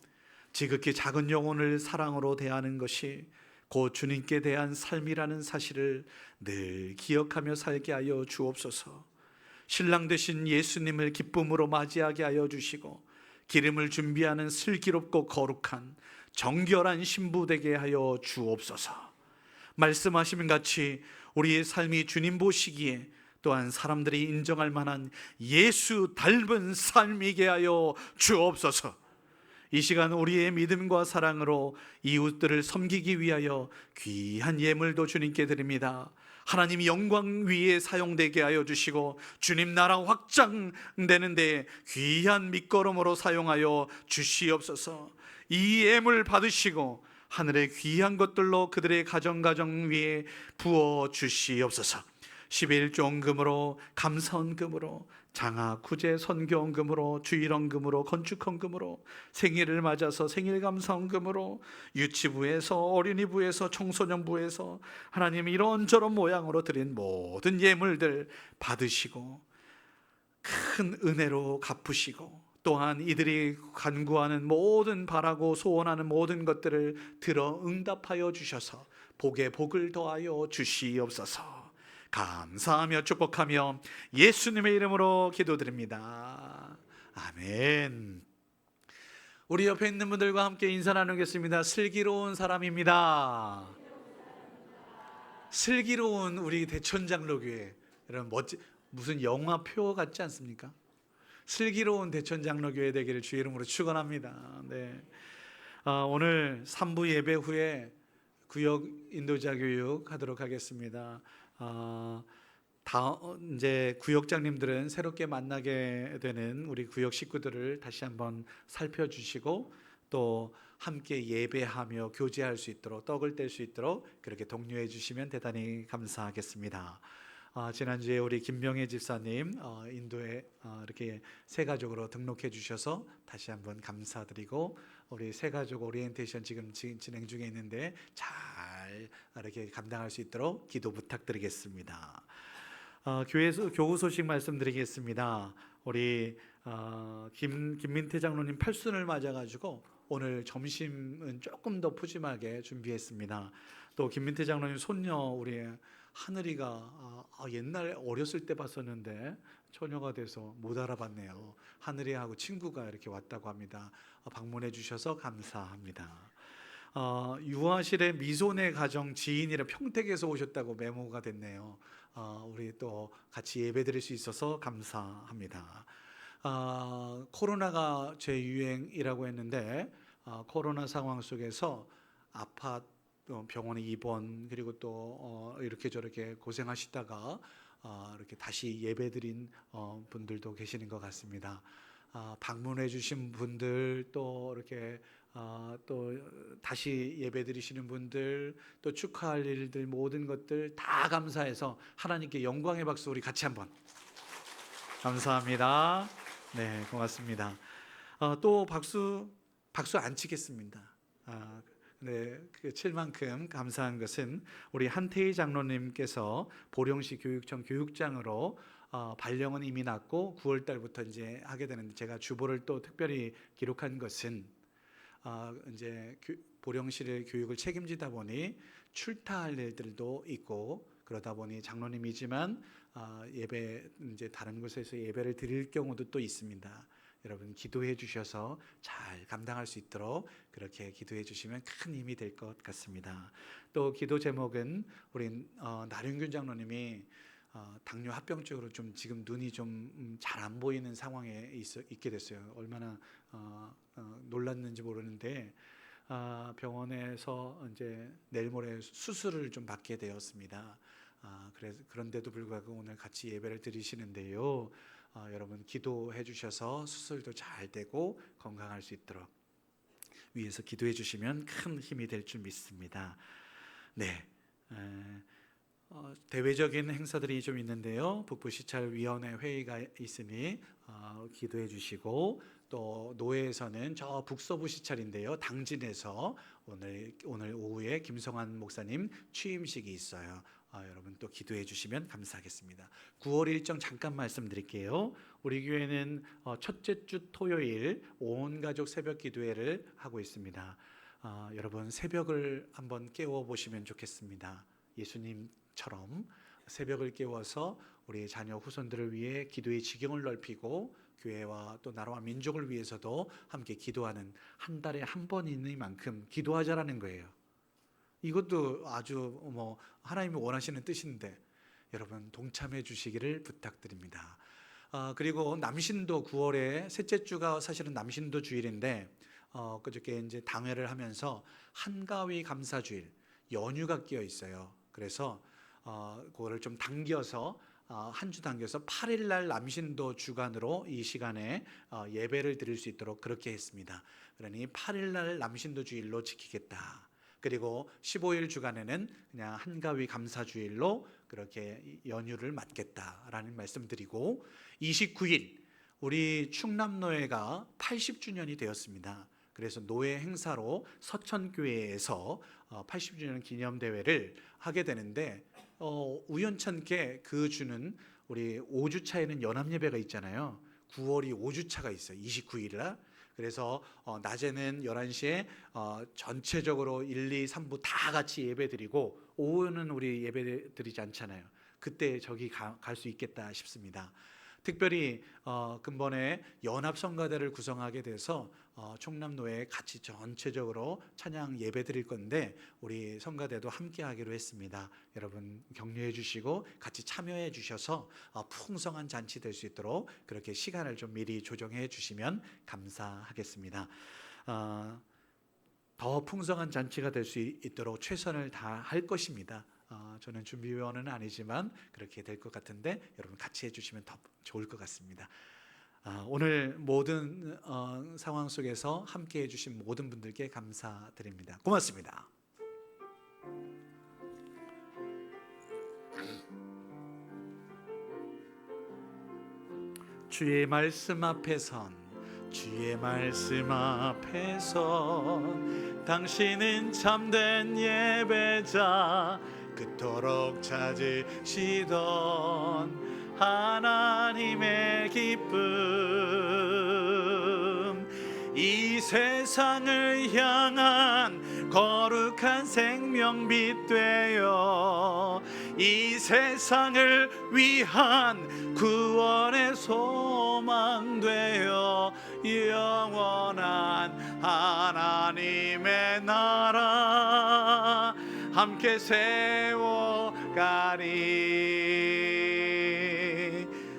지극히 작은 영혼을 사랑으로 대하는 것이 곧 주님께 대한 삶이라는 사실을 늘 기억하며 살게 하여 주옵소서. 신랑 되신 예수님을 기쁨으로 맞이하게 하여 주시고 기름을 준비하는 슬기롭고 거룩한 정결한 신부 되게 하여 주옵소서. 말씀하신 같이 우리의 삶이 주님 보시기에 또한 사람들이 인정할 만한 예수 닮은 삶이게 하여 주옵소서. 이 시간 우리의 믿음과 사랑으로 이웃들을 섬기기 위하여 귀한 예물도 주님께 드립니다. 하나님 영광 위에 사용되게 하여 주시고 주님 나라 확장되는 데 귀한 밑거름으로 사용하여 주시옵소서. 이 예물 받으시고 하늘의 귀한 것들로 그들의 가정 위에 부어 주시옵소서. 11조원금으로 감사원금으로 장학, 구제, 선교원금으로 주일원금으로 건축헌금으로 생일을 맞아서 생일감사원금으로 유치부에서 어린이부에서 청소년부에서 하나님 이런저런 모양으로 드린 모든 예물들 받으시고 큰 은혜로 갚으시고 또한 이들이 간구하는 모든 바라고 소원하는 모든 것들을 들어 응답하여 주셔서 복에 복을 더하여 주시옵소서. 감사하며 축복하며 예수님의 이름으로 기도드립니다. 아멘. 우리 옆에 있는 분들과 함께 인사 나누겠습니다. 슬기로운 사람입니다. 슬기로운 우리 대천장로교회, 여러분 무슨 영화표 같지 않습니까? 슬기로운 대천장로교회 되기를 주의 이름으로 축원합니다. 네. 오늘 3부 예배 후에 구역 인도자 교육 하도록 하겠습니다. 이제 구역장님들은 새롭게 만나게 되는 우리 구역 식구들을 다시 한번 살펴주시고 또 함께 예배하며 교제할 수 있도록 떡을 뗄 수 있도록 그렇게 독려해 주시면 대단히 감사하겠습니다. 지난주에 우리 김명혜 집사님 인도에 이렇게 새 가족으로 등록해 주셔서 다시 한번 감사드리고, 우리 새 가족 오리엔테이션 지금 진행 중에 있는데 잘 이렇게 감당할 수 있도록 기도 부탁드리겠습니다. 교회에서 교우 소식 말씀드리겠습니다. 우리 김민태 장로님 팔순을 맞아가지고 오늘 점심은 조금 더 푸짐하게 준비했습니다. 또 김민태 장로님 손녀 우리 하늘이가 옛날 어렸을 때 봤었는데 처녀가 돼서 못 알아봤네요. 하늘이하고 친구가 이렇게 왔다고 합니다. 방문해 주셔서 감사합니다. 유아실의 미소네 가정 지인이라 평택에서 오셨다고 메모가 됐네요. 우리 또 같이 예배드릴 수 있어서 감사합니다. 코로나가 재유행이라고 했는데 코로나 상황 속에서 아파트, 병원에 입원, 그리고 또 이렇게 저렇게 고생하시다가 이렇게 다시 예배드린 분들도 계시는 것 같습니다. 방문해 주신 분들, 또 이렇게 또 다시 예배드리시는 분들, 또 축하할 일들, 모든 것들 다 감사해서 하나님께 영광의 박수 우리 같이 한번. 감사합니다. 네, 고맙습니다. 또 박수 안 치겠습니다. 네, 칠 만큼 감사한 것은 우리 한태희 장로님께서 보령시 교육청 교육장으로 발령은 이미 났고 9월 달부터 이제 하게 되는데, 제가 주보를 또 특별히 기록한 것은 이제 보령시의 교육을 책임지다 보니 출타할 일들도 있고, 그러다 보니 장로님이지만 예배 이제 다른 곳에서 예배를 드릴 경우도 또 있습니다. 여러분 기도해 주셔서 잘 감당할 수 있도록 그렇게 기도해 주시면 큰 힘이 될 것 같습니다. 또 기도 제목은 우리 나륜균 장로님이 당뇨 합병증으로 좀 지금 눈이 좀 잘 안 보이는 상황에 있게 됐어요. 얼마나 놀랐는지 모르는데 병원에서 이제 내일 모레 수술을 좀 받게 되었습니다. 그런데도 불구하고 오늘 같이 예배를 드리시는데요. 여러분 기도해 주셔서 수술도 잘 되고 건강할 수 있도록 위에서 기도해 주시면 큰 힘이 될 줄 믿습니다. 네, 대외적인 행사들이 좀 있는데요. 북부시찰위원회 회의가 있으니 기도해 주시고, 또 노회에서는 저 북서부 시찰인데요, 당진에서 오늘 오후에 김성환 목사님 취임식이 있어요. 여러분 또 기도해 주시면 감사하겠습니다. 9월 일정 잠깐 말씀드릴게요. 우리 교회는 첫째 주 토요일 온 가족 새벽 기도회를 하고 있습니다. 여러분 새벽을 한번 깨워 보시면 좋겠습니다. 예수님처럼 새벽을 깨워서 우리 자녀 후손들을 위해 기도의 지경을 넓히고, 교회와 또 나라와 민족을 위해서도 함께 기도하는, 한 달에 한 번이니만큼 기도하자라는 거예요. 이것도 아주 하나님이 원하시는 뜻인데 여러분 동참해 주시기를 부탁드립니다. 그리고 남신도 9월에 셋째 주가 사실은 남신도 주일인데 그저께 이제 당회를 하면서 한가위 감사주일 연휴가 끼어 있어요. 그래서 그거를 좀 당겨서 한 주 당겨서 8일 날 남신도 주간으로 이 시간에 예배를 드릴 수 있도록 그렇게 했습니다. 그러니 8일 날 남신도 주일로 지키겠다. 그리고 15일 주간에는 그냥 한가위 감사주일로 그렇게 연휴를 맞겠다라는 말씀드리고, 29일 우리 충남노회가 80주년이 되었습니다. 그래서 노회 행사로 서천교회에서 80주년 기념대회를 하게 되는데 우연찮게 그 주는 우리 5주차에는 연합예배가 있잖아요. 9월이 5주차가 있어요. 29일날. 그래서 낮에는 11시에 전체적으로 1, 2, 3부 다 같이 예배드리고, 오후는 우리 예배드리지 않잖아요. 그때 저기 갈 수 있겠다 싶습니다. 특별히 근본에 연합성가대를 구성하게 돼서 충남노회 같이 전체적으로 찬양 예배 드릴 건데 우리 성가대도 함께 하기로 했습니다. 여러분 격려해 주시고 같이 참여해 주셔서 풍성한 잔치 될 수 있도록 그렇게 시간을 좀 미리 조정해 주시면 감사하겠습니다. 더 풍성한 잔치가 될 수 있도록 최선을 다할 것입니다. 저는 준비위원은 아니지만 그렇게 될 것 같은데 여러분 같이 해주시면 더 좋을 것 같습니다. 오늘 모든 상황 속에서 함께 해주신 모든 분들께 감사드립니다. 고맙습니다. 주의 말씀 앞에선 주의 말씀 앞에선 당신은 참된 예배자 그토록 찾으시던 하나님의 기쁨 이 세상을 향한 거룩한 생명빛 되어 이 세상을 위한 구원의 소망 되어 영원한 하나님의 나라 함께 세워가리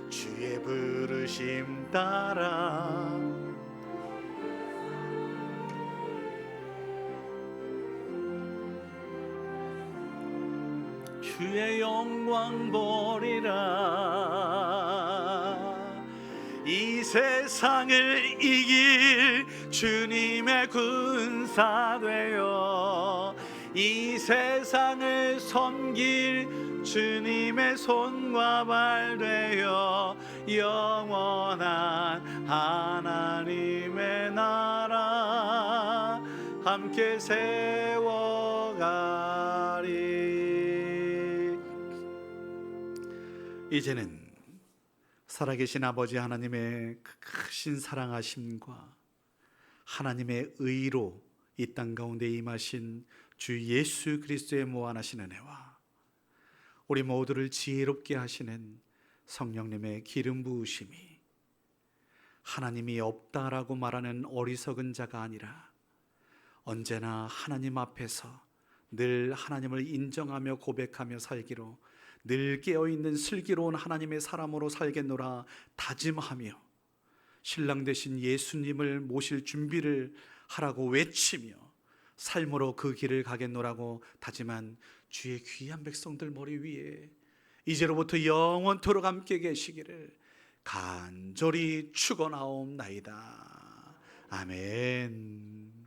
주의 부르심 따라 주의 영광 보리라 이 세상을 이길 주님의 군사 되어 이 세상을 섬길 주님의 손과 발 되어 영원한 하나님의 나라 함께 세워가리. 이제는 살아계신 아버지 하나님의 그 크신 사랑하심과 하나님의 의로 이 땅 가운데 임하신 주 예수 그리스도의 무한하신 은혜와 우리 모두를 지혜롭게 하시는 성령님의 기름 부으심이 하나님이 없다라고 말하는 어리석은 자가 아니라 언제나 하나님 앞에서 늘 하나님을 인정하며 고백하며 살기로 늘 깨어있는 슬기로운 하나님의 사람으로 살겠노라 다짐하며 신랑 되신 예수님을 모실 준비를 하라고 외치며 삶으로 그 길을 가겠노라고 다짐한 주의 귀한 백성들 머리 위에 이제로부터 영원토록 함께 계시기를 간절히 축원하옵나이다. 아멘.